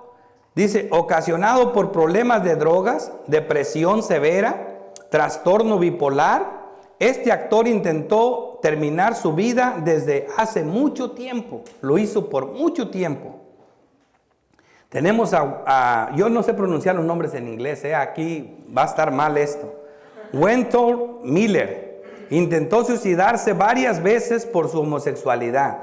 Dice, ocasionado por problemas de drogas, depresión severa, trastorno bipolar, este actor intentó terminar su vida desde hace mucho tiempo. Lo hizo por mucho tiempo. Tenemos yo no sé pronunciar los nombres en inglés, aquí va a estar mal esto. Wynton Miller intentó suicidarse varias veces por su homosexualidad.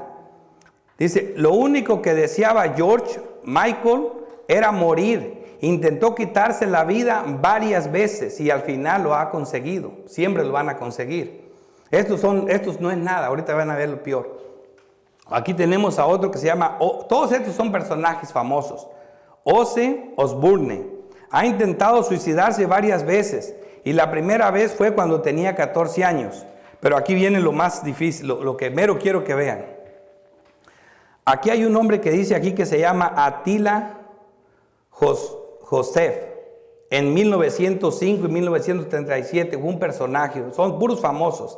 Dice, lo único que deseaba George Michael era morir. Intentó quitarse la vida varias veces y al final lo ha conseguido. Siempre lo van a conseguir. Estos no es nada, ahorita van a ver lo peor. Aquí tenemos a otro que se llama, todos estos son personajes famosos. Ozzy Osbourne ha intentado suicidarse varias veces y la primera vez fue cuando tenía 14 años. Pero aquí viene lo más difícil, lo que mero quiero que vean. Aquí hay un hombre que dice aquí que se llama Attila Joseph. En 1905 y 1937 fue un personaje, son puros famosos.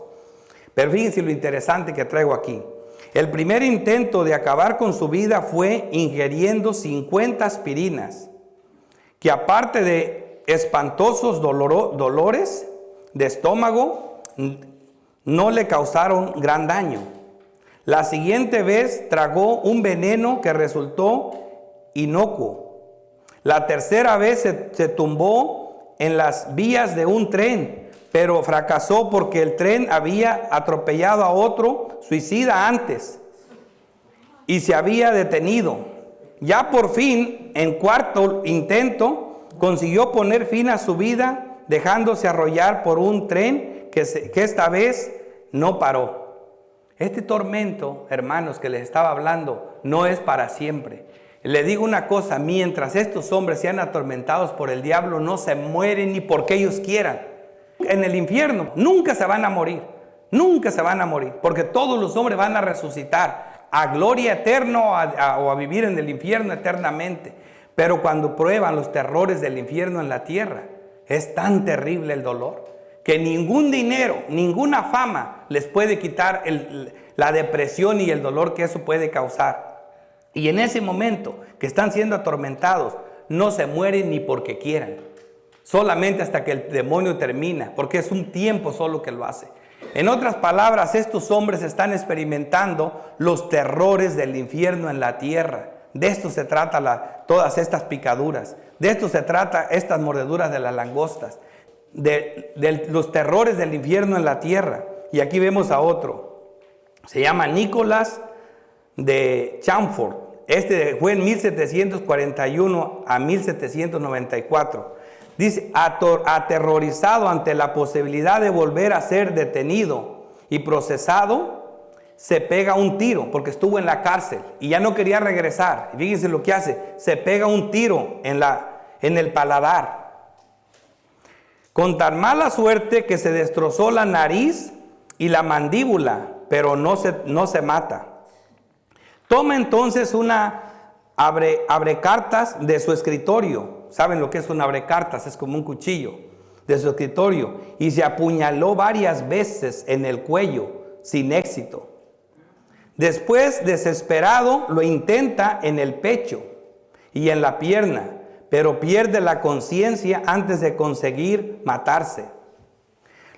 Pero fíjense lo interesante que traigo aquí. El primer intento de acabar con su vida fue ingiriendo 50 aspirinas, que aparte de espantosos dolores de estómago, no le causaron gran daño. La siguiente vez tragó un veneno que resultó inocuo. La tercera vez se tumbó en las vías de un tren, pero fracasó porque el tren había atropellado a otro suicida antes y se había detenido. Ya por fin, en cuarto intento, consiguió poner fin a su vida dejándose arrollar por un tren que esta vez no paró. Este tormento, hermanos, que les estaba hablando, no es para siempre. Le digo una cosa, mientras estos hombres sean atormentados por el diablo, no se mueren ni porque ellos quieran. En el infierno nunca se van a morir, nunca se van a morir, porque todos los hombres van a resucitar a gloria eterna o a vivir en el infierno eternamente. Pero cuando prueban los terrores del infierno en la tierra, es tan terrible el dolor que ningún dinero, ninguna fama les puede quitar la depresión y el dolor que eso puede causar. Y en ese momento que están siendo atormentados, no se mueren ni porque quieran. Solamente hasta que el demonio termina, porque es un tiempo solo que lo hace. En otras palabras, estos hombres están experimentando los terrores del infierno en la tierra. De esto se trata todas estas picaduras. De esto se trata estas mordeduras de las langostas. De los terrores del infierno en la tierra. Y aquí vemos a otro. Se llama Nicolás de Chamfort. Este fue en 1741 a 1794. Dice, aterrorizado ante la posibilidad de volver a ser detenido y procesado, se pega un tiro porque estuvo en la cárcel y ya no quería regresar. Y fíjense lo que hace, se pega un tiro en el paladar. Con tan mala suerte que se destrozó la nariz y la mandíbula, pero no se mata. Toma entonces una abrecartas de su escritorio. ¿Saben lo que es un abrecartas? Es como un cuchillo de su escritorio. Y se apuñaló varias veces en el cuello, sin éxito. Después, desesperado, lo intenta en el pecho y en la pierna, pero pierde la conciencia antes de conseguir matarse.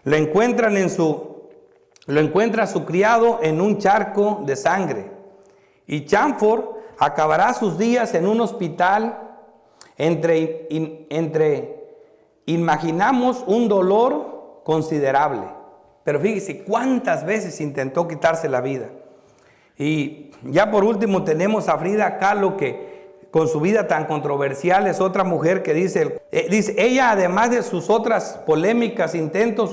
Lo encuentra su criado en un charco de sangre. Y Chamfort acabará sus días en un hospital. Imaginamos un dolor considerable. Pero fíjese cuántas veces intentó quitarse la vida. Y ya por último tenemos a Frida Kahlo, que con su vida tan controversial es otra mujer que dice, ella además de sus otras polémicas intentó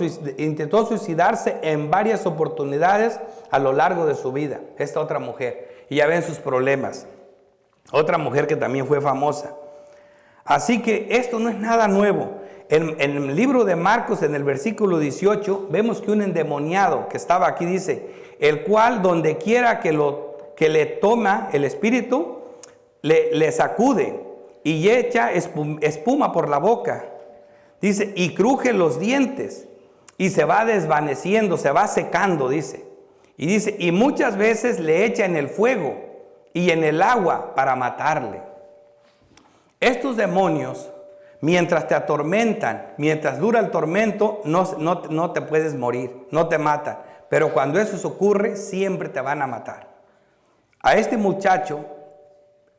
suicidarse en varias oportunidades a lo largo de su vida. Esta otra mujer. Y ya ven sus problemas. Otra mujer que también fue famosa. Así que esto no es nada nuevo. En el libro de Marcos, en el versículo 18, vemos que un endemoniado que estaba aquí dice, el cual donde quiera que le toma el espíritu, le sacude y echa espuma por la boca. Dice, y cruje los dientes y se va desvaneciendo, se va secando, dice. Y dice, y muchas veces le echa en el fuego y en el agua para matarle. estos demonios, mientras te atormentan, mientras dura el tormento, no te puedes morir, no te matan. Pero cuando eso ocurre, siempre te van a matar. A este muchacho,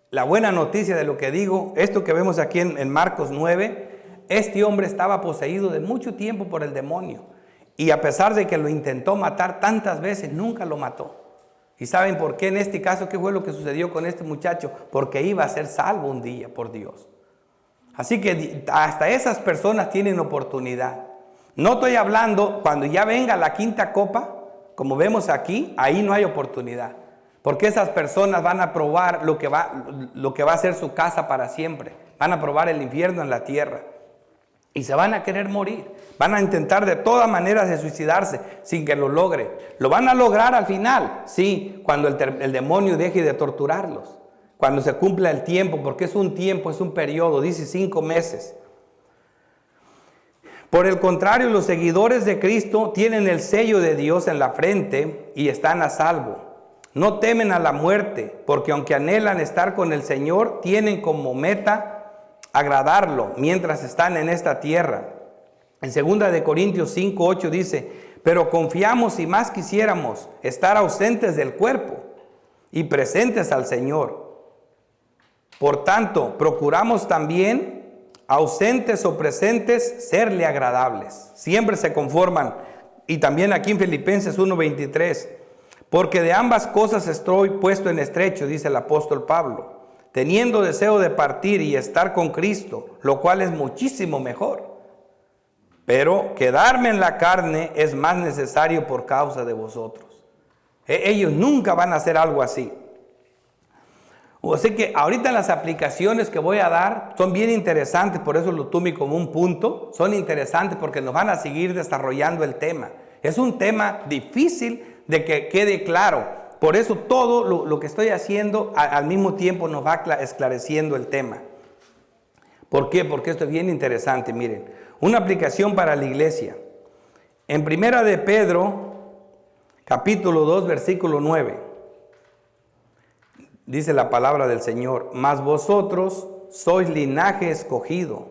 la buena noticia de lo que digo, esto que vemos aquí en Marcos 9, este hombre estaba poseído de mucho tiempo por el demonio. Y a pesar de que lo intentó matar tantas veces, nunca lo mató. ¿Y saben por qué en este caso? ¿Qué fue lo que sucedió con este muchacho? Porque iba a ser salvo un día por Dios. Así que hasta esas personas tienen oportunidad. No estoy hablando cuando ya venga la quinta copa, como vemos aquí, ahí no hay oportunidad. Porque esas personas van a probar lo que va a ser su casa para siempre. Van a probar el infierno en la tierra. Y se van a querer morir. Van a intentar de todas maneras de suicidarse sin que lo logre. Lo van a lograr al final, sí, cuando el demonio deje de torturarlos. Cuando se cumpla el tiempo, porque es un tiempo, es un periodo, dice 5 meses. Por el contrario, los seguidores de Cristo tienen el sello de Dios en la frente y están a salvo. No temen a la muerte, porque aunque anhelan estar con el Señor, tienen como meta agradarlo mientras están en esta tierra. En 2 de Corintios 5:8 dice, pero confiamos y más quisiéramos estar ausentes del cuerpo y presentes al Señor. Por tanto, procuramos también, ausentes o presentes, serle agradables. Siempre se conforman. Y también aquí en Filipenses 1:23, porque de ambas cosas estoy puesto en estrecho, dice el apóstol Pablo, teniendo deseo de partir y estar con Cristo, lo cual es muchísimo mejor. Pero quedarme en la carne es más necesario por causa de vosotros. Ellos nunca van a hacer algo así. Así que ahorita las aplicaciones que voy a dar son bien interesantes, por eso lo tomé como un punto. Son interesantes porque nos van a seguir desarrollando el tema. Es un tema difícil de que quede claro. Por eso todo lo que estoy haciendo al mismo tiempo nos va esclareciendo el tema. ¿Por qué? Porque esto es bien interesante. Miren, una aplicación para la iglesia. En 1 de Pedro, capítulo 2, versículo 9. Dice la palabra del Señor, mas vosotros sois linaje escogido,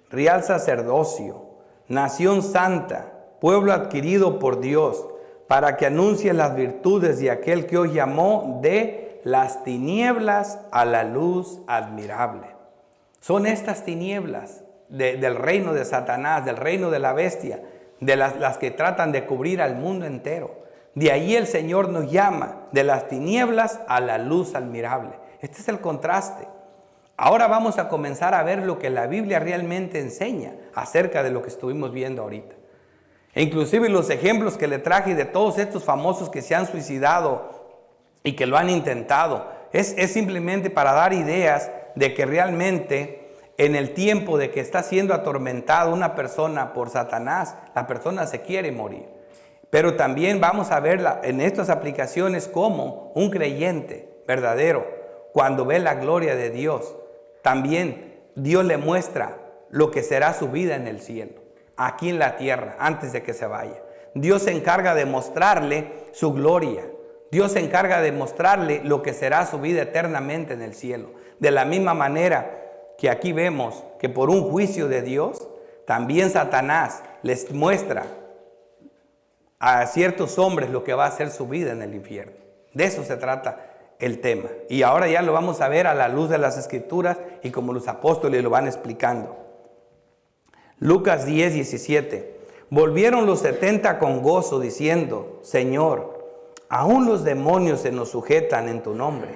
real sacerdocio, nación santa, pueblo adquirido por Dios, para que anuncie las virtudes de aquel que os llamó de las tinieblas a la luz admirable. Son estas tinieblas del reino de Satanás, del reino de la bestia, de las que tratan de cubrir al mundo entero. De ahí el Señor nos llama de las tinieblas a la luz admirable. Este es el contraste. Ahora vamos a comenzar a ver lo que la Biblia realmente enseña acerca de lo que estuvimos viendo ahorita. E inclusive los ejemplos que le traje de todos estos famosos que se han suicidado y que lo han intentado, es simplemente para dar ideas de que realmente en el tiempo de que está siendo atormentada una persona por Satanás, la persona se quiere morir. Pero también vamos a ver en estas aplicaciones cómo un creyente verdadero, cuando ve la gloria de Dios, también Dios le muestra lo que será su vida en el cielo, aquí en la tierra, antes de que se vaya. Dios se encarga de mostrarle su gloria. Dios se encarga de mostrarle lo que será su vida eternamente en el cielo. De la misma manera que aquí vemos que por un juicio de Dios, también Satanás les muestra a ciertos hombres lo que va a ser su vida en el infierno. De eso se trata el tema. Y ahora ya lo vamos a ver a la luz de las Escrituras y como los apóstoles lo van explicando. Lucas 10:17. Volvieron los 70 con gozo diciendo, Señor, aún los demonios se nos sujetan en tu nombre.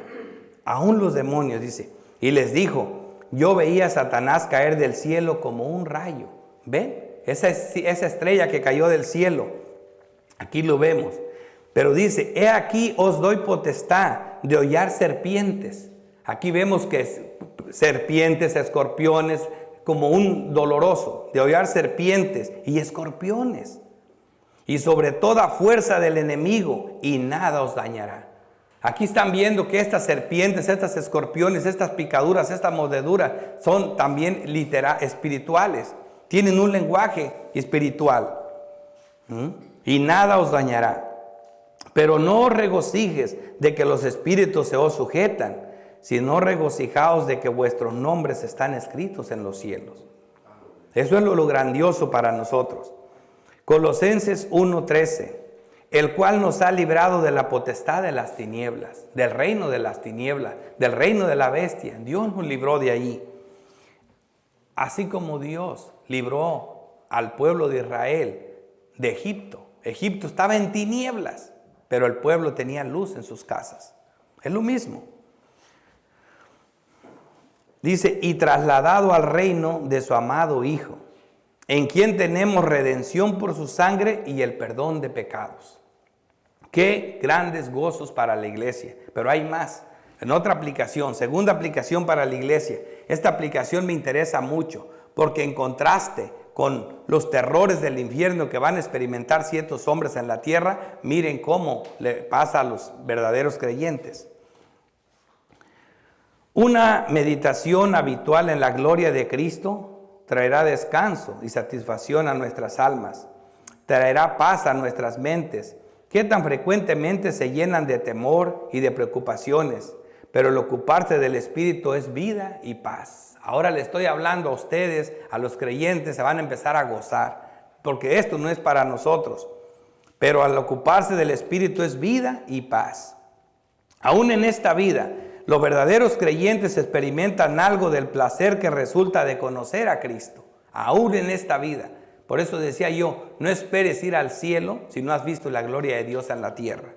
Aún los demonios, dice. Y les dijo, yo veía a Satanás caer del cielo como un rayo. ¿Ven? Esa estrella que cayó del cielo. Aquí lo vemos. Pero dice, he aquí os doy potestad de hollar serpientes. Aquí vemos que serpientes, escorpiones, como un doloroso, de hollar serpientes y escorpiones. Y sobre toda fuerza del enemigo, y nada os dañará. Aquí están viendo que estas serpientes, estas escorpiones, estas picaduras, estas mordeduras son también espirituales. Tienen un lenguaje espiritual. Y nada os dañará. Pero no os regocijes de que los espíritus se os sujetan, sino regocijaos de que vuestros nombres están escritos en los cielos. Eso es lo grandioso para nosotros. Colosenses 1:13, el cual nos ha librado de la potestad de las tinieblas, del reino de las tinieblas, del reino de la bestia. Dios nos libró de allí. Así como Dios libró al pueblo de Israel de Egipto. Egipto estaba en tinieblas, pero el pueblo tenía luz en sus casas. Es lo mismo. Dice, y trasladado al reino de su amado Hijo, en quien tenemos redención por su sangre y el perdón de pecados. Qué grandes gozos para la iglesia. Pero hay más. En otra aplicación, segunda aplicación para la iglesia. Esta aplicación me interesa mucho porque en contraste con los terrores del infierno que van a experimentar ciertos hombres en la tierra, miren cómo le pasa a los verdaderos creyentes. Una meditación habitual en la gloria de Cristo traerá descanso y satisfacción a nuestras almas, traerá paz a nuestras mentes, que tan frecuentemente se llenan de temor y de preocupaciones, pero el ocuparse del Espíritu es vida y paz. Ahora le estoy hablando a ustedes, a los creyentes, se van a empezar a gozar, porque esto no es para nosotros, pero al ocuparse del Espíritu es vida y paz. Aún en esta vida, los verdaderos creyentes experimentan algo del placer que resulta de conocer a Cristo, aún en esta vida. Por eso decía yo, no esperes ir al cielo si no has visto la gloria de Dios en la tierra.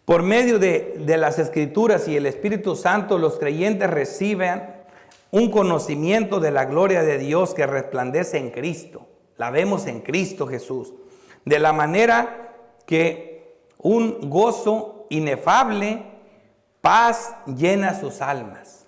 Por medio de las Escrituras y el Espíritu Santo, los creyentes reciben un conocimiento de la gloria de Dios que resplandece en Cristo. La vemos en Cristo Jesús. De la manera que un gozo inefable, paz llena sus almas.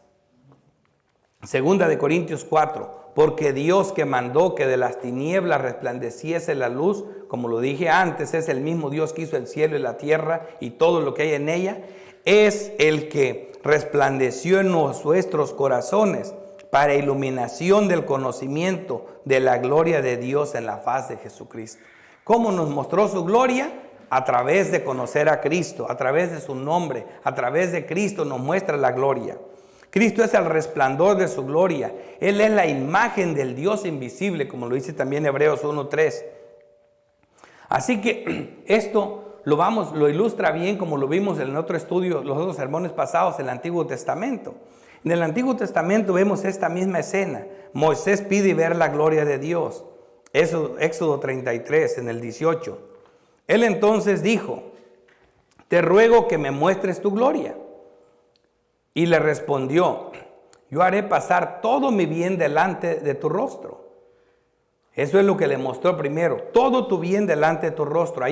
Segunda de Corintios 4. Porque Dios que mandó que de las tinieblas resplandeciese la luz, como lo dije antes, es el mismo Dios que hizo el cielo y la tierra y todo lo que hay en ella, es el que resplandeció en nuestros corazones para iluminación del conocimiento de la gloria de Dios en la faz de Jesucristo. ¿Cómo nos mostró su gloria? A través de conocer a Cristo, a través de su nombre, a través de Cristo nos muestra la gloria. Cristo es el resplandor de su gloria. Él es la imagen del Dios invisible, como lo dice también Hebreos 1:3. Así que esto lo ilustra bien como lo vimos en otro estudio, los otros sermones pasados en el Antiguo Testamento. En el Antiguo Testamento vemos esta misma escena. Moisés pide ver la gloria de Dios. Éxodo 33, en el 18. Él entonces dijo, te ruego que me muestres tu gloria. Y le respondió, yo haré pasar todo mi bien delante de tu rostro. Eso es lo que le mostró primero, todo tu bien delante de tu rostro.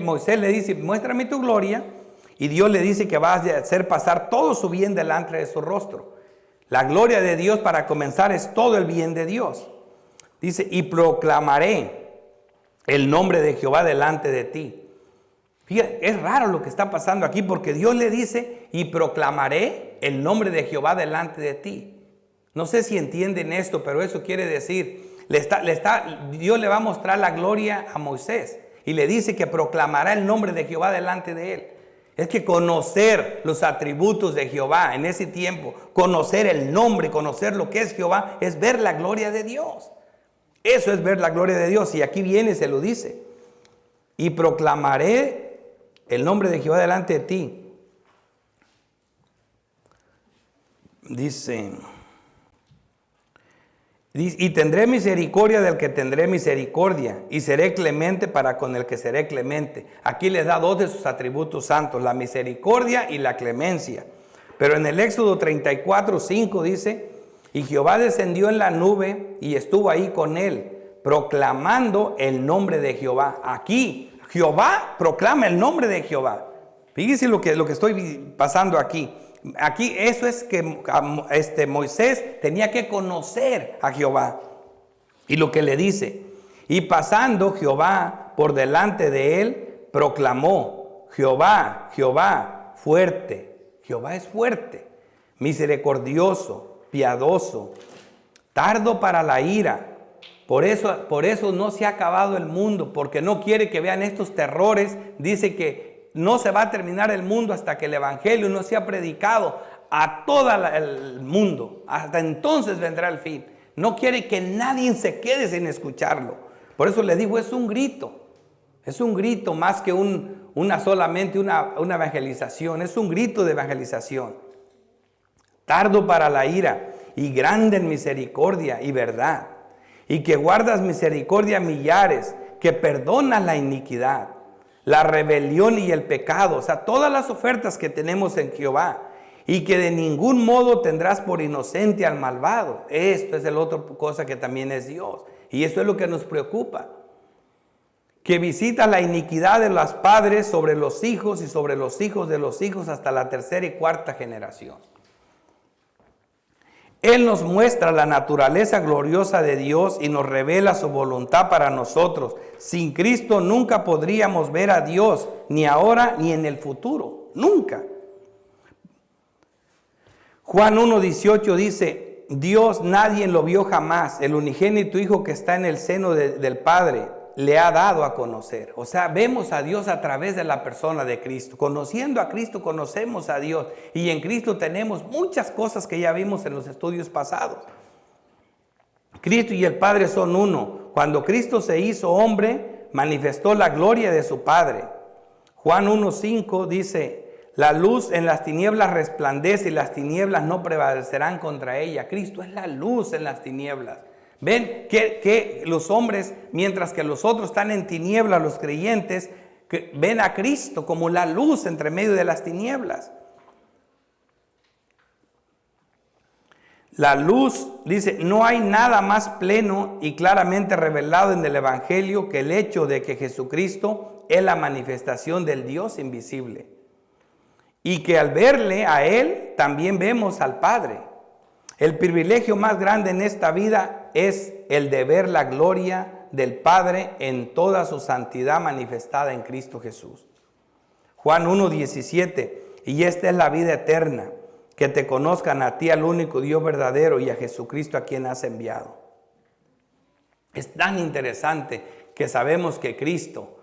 Moisés le dice, muéstrame tu gloria. Y Dios le dice que va a hacer pasar todo su bien delante de su rostro. La gloria de Dios para comenzar es todo el bien de Dios. Dice, y proclamaré el nombre de Jehová delante de ti. Fíjate, es raro lo que está pasando aquí porque Dios le dice, y proclamaré el nombre de Jehová delante de ti. No sé si entienden esto, pero eso quiere decir, Dios le va a mostrar la gloria a Moisés y le dice que proclamará el nombre de Jehová delante de él. Es que conocer los atributos de Jehová en ese tiempo, conocer el nombre, conocer lo que es Jehová, es ver la gloria de Dios. Eso es ver la gloria de Dios. Y aquí viene y se lo dice. Y proclamaré el nombre de Jehová delante de ti. Dice, y tendré misericordia del que tendré misericordia, y seré clemente para con el que seré clemente. Aquí les da dos de sus atributos santos, la misericordia y la clemencia. Pero en el Éxodo 34:5 dice, y Jehová descendió en la nube y estuvo ahí con él, proclamando el nombre de Jehová. Aquí Jehová proclama el nombre de Jehová. Fíjense lo que estoy pasando aquí. Aquí eso es que Moisés tenía que conocer a Jehová. Y lo que le dice, y pasando Jehová por delante de él, proclamó, Jehová, Jehová, fuerte. Jehová es fuerte, misericordioso, piadoso, tardo para la ira. Por eso no se ha acabado el mundo, porque no quiere que vean estos terrores. Dice que no se va a terminar el mundo hasta que el evangelio no sea predicado a todo el mundo. Hasta entonces vendrá el fin. No quiere que nadie se quede sin escucharlo. Por eso le digo, es un grito. Es un grito más que solamente una evangelización. Es un grito de evangelización. Tardo para la ira y grande en misericordia y verdad. Y que guardas misericordia a millares, que perdonas la iniquidad, la rebelión y el pecado. O sea, todas las ofertas que tenemos en Jehová. Y que de ningún modo tendrás por inocente al malvado. Esto es la otra cosa que también es Dios. Y esto es lo que nos preocupa. Que visita la iniquidad de los padres sobre los hijos y sobre los hijos de los hijos hasta la tercera y cuarta generación. Él nos muestra la naturaleza gloriosa de Dios y nos revela su voluntad para nosotros. Sin Cristo nunca podríamos ver a Dios, ni ahora ni en el futuro. Nunca. Juan 1:18 dice, Dios nadie lo vio jamás, el unigénito Hijo que está en el seno del Padre le ha dado a conocer. O sea, vemos a Dios a través de la persona de Cristo. Conociendo a Cristo conocemos a Dios, y en Cristo tenemos muchas cosas que ya vimos en los estudios pasados. Cristo y el Padre son uno. Cuando Cristo se hizo hombre, manifestó la gloria de su Padre. Juan 1:5 dice, la luz en las tinieblas resplandece y las tinieblas no prevalecerán contra ella. Cristo es la luz en las tinieblas. Ven que los hombres, mientras que los otros están en tinieblas, los creyentes, que ven a Cristo como la luz entre medio de las tinieblas. La luz, dice, no hay nada más pleno y claramente revelado en el Evangelio que el hecho de que Jesucristo es la manifestación del Dios invisible. Y que al verle a Él, también vemos al Padre. El privilegio más grande en esta vida es el de ver la gloria del Padre en toda su santidad manifestada en Cristo Jesús. Juan 1:17, y esta es la vida eterna, que te conozcan a ti, al único Dios verdadero, y a Jesucristo a quien has enviado. Es tan interesante que sabemos que Cristo,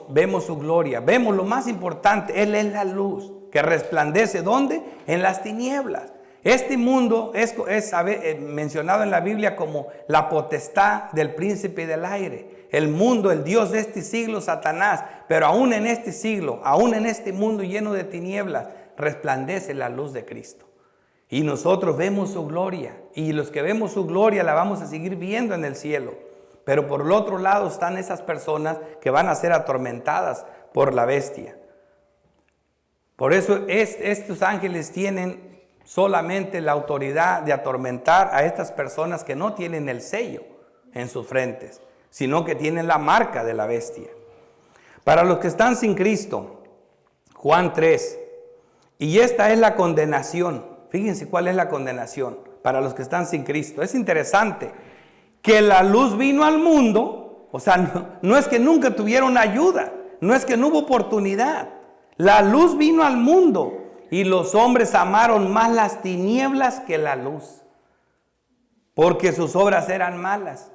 vemos su gloria, vemos lo más importante, Él es la luz que resplandece, ¿dónde? En las tinieblas. Este mundo es mencionado en la Biblia como la potestad del príncipe del aire. El mundo, el Dios de este siglo, Satanás. Pero aún en este siglo, aún en este mundo lleno de tinieblas, resplandece la luz de Cristo. Y nosotros vemos su gloria. Y los que vemos su gloria la vamos a seguir viendo en el cielo. Pero por el otro lado están esas personas que van a ser atormentadas por la bestia. Por eso estos ángeles tienen solamente la autoridad de atormentar a estas personas que no tienen el sello en sus frentes, sino que tienen la marca de la bestia. Para los que están sin Cristo, Juan 3, y esta es la condenación. Fíjense cuál es la condenación para los que están sin Cristo. Es interesante que la luz vino al mundo, o sea, no es que nunca tuvieron ayuda, no es que no hubo oportunidad. La luz vino al mundo. Y los hombres amaron más las tinieblas que la luz, porque sus obras eran malas.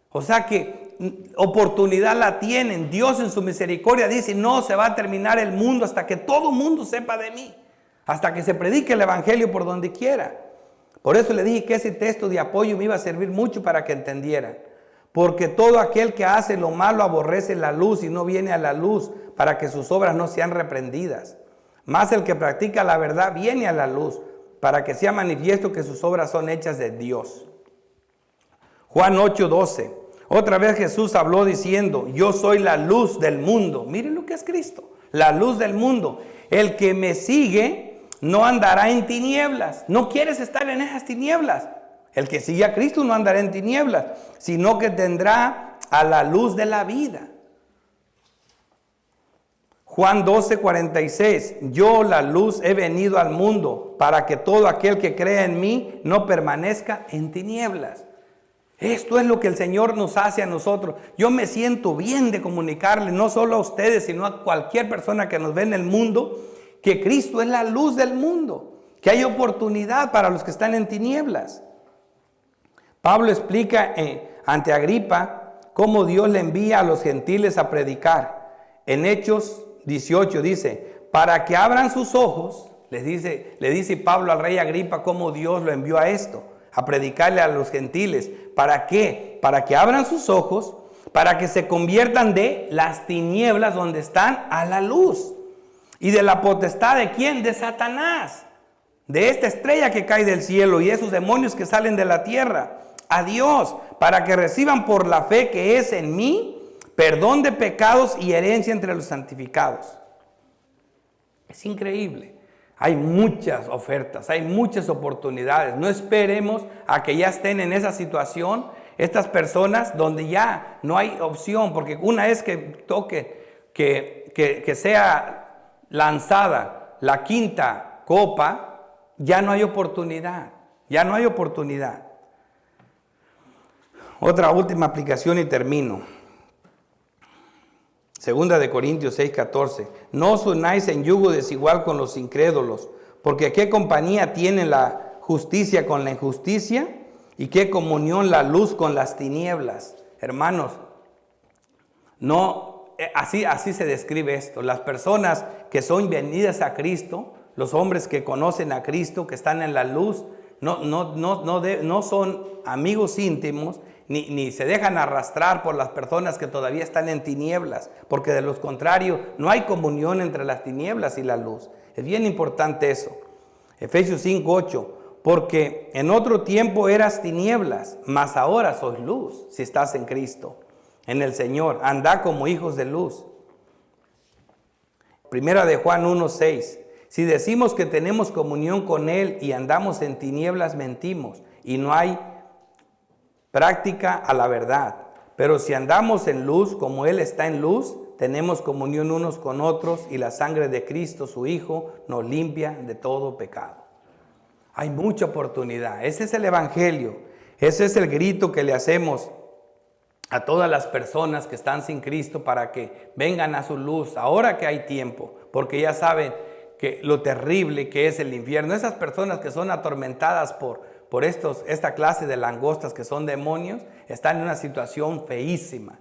O sea que oportunidad la tienen. Dios en su misericordia dice, no se va a terminar el mundo hasta que todo mundo sepa de mí, hasta que se predique el evangelio por donde quiera. Por eso le dije que ese texto de apoyo me iba a servir mucho para que entendieran. Porque todo aquel que hace lo malo aborrece la luz y no viene a la luz para que sus obras no sean reprendidas. Mas el que practica la verdad viene a la luz, para que sea manifiesto que sus obras son hechas de Dios. Juan 8:12. Otra vez Jesús habló diciendo, yo soy la luz del mundo. Miren lo que es Cristo, la luz del mundo. El que me sigue no andará en tinieblas. No quieres estar en esas tinieblas. El que sigue a Cristo no andará en tinieblas, sino que tendrá a la luz de la vida. Juan 12:46, yo la luz he venido al mundo para que todo aquel que crea en mí no permanezca en tinieblas. Esto es lo que el Señor nos hace a nosotros. Yo me siento bien de comunicarle, no solo a ustedes, sino a cualquier persona que nos ve en el mundo, que Cristo es la luz del mundo, que hay oportunidad para los que están en tinieblas. Pablo explica ante Agripa cómo Dios le envía a los gentiles a predicar. En Hechos 18 dice, para que abran sus ojos, le dice Pablo al rey Agripa cómo Dios lo envió a esto, a predicarle a los gentiles. ¿Para qué? Para que abran sus ojos, para que se conviertan de las tinieblas donde están a la luz. ¿Y de la potestad de quién? De Satanás, de esta estrella que cae del cielo y esos demonios que salen de la tierra, a Dios, para que reciban por la fe que es en mí, perdón de pecados y herencia entre los santificados. Es increíble. Hay muchas ofertas, hay muchas oportunidades. No esperemos a que ya estén en esa situación estas personas donde ya no hay opción, porque una vez que toque, que sea lanzada la quinta copa, ya no hay oportunidad, ya no hay oportunidad. Otra última aplicación y termino. Segunda de Corintios 6:14. No os unáis en yugo desigual con los incrédulos, porque ¿qué compañía tiene la justicia con la injusticia? ¿Y qué comunión la luz con las tinieblas? Hermanos, no, así se describe esto. Las personas que son venidas a Cristo, los hombres que conocen a Cristo, que están en la luz, no son amigos íntimos, ni se dejan arrastrar por las personas que todavía están en tinieblas, porque de lo contrario no hay comunión entre las tinieblas y la luz. Es bien importante eso. Efesios 5:8, porque en otro tiempo eras tinieblas, mas ahora sois luz, si estás en Cristo, en el Señor. Andad como hijos de luz. Primera de Juan 1:6, si decimos que tenemos comunión con Él y andamos en tinieblas, mentimos, y no hay práctica a la verdad. Pero si andamos en luz, como Él está en luz, tenemos comunión unos con otros, y la sangre de Cristo, su Hijo, nos limpia de todo pecado. Hay mucha oportunidad. Ese es el Evangelio. Ese es el grito que le hacemos a todas las personas que están sin Cristo para que vengan a su luz ahora que hay tiempo, porque ya saben que lo terrible que es el infierno. Esas personas que son atormentadas por esta clase de langostas que son demonios, están en una situación feísima.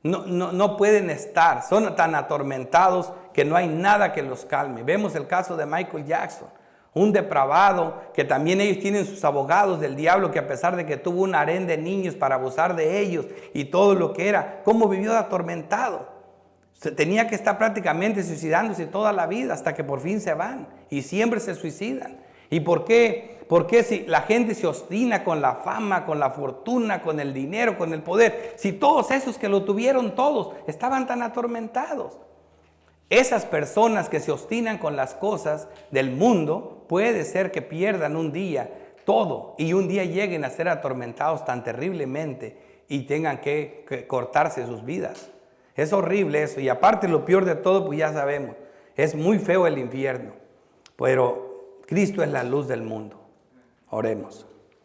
No pueden estar, son tan atormentados que no hay nada que los calme. Vemos el caso de Michael Jackson, un depravado que también ellos tienen sus abogados del diablo, que a pesar de que tuvo un harén de niños para abusar de ellos y todo lo que era, cómo vivió atormentado. Tenía que estar prácticamente suicidándose toda la vida hasta que por fin se van y siempre se suicidan. ¿Y por qué? Porque si la gente se obstina con la fama, con la fortuna, con el dinero, con el poder, si todos esos que lo tuvieron todos estaban tan atormentados. Esas personas que se obstinan con las cosas del mundo, puede ser que pierdan un día todo y un día lleguen a ser atormentados tan terriblemente y tengan que cortarse sus vidas. Es horrible eso, y aparte lo peor de todo, pues ya sabemos, es muy feo el infierno, pero Cristo es la luz del mundo. Oremos.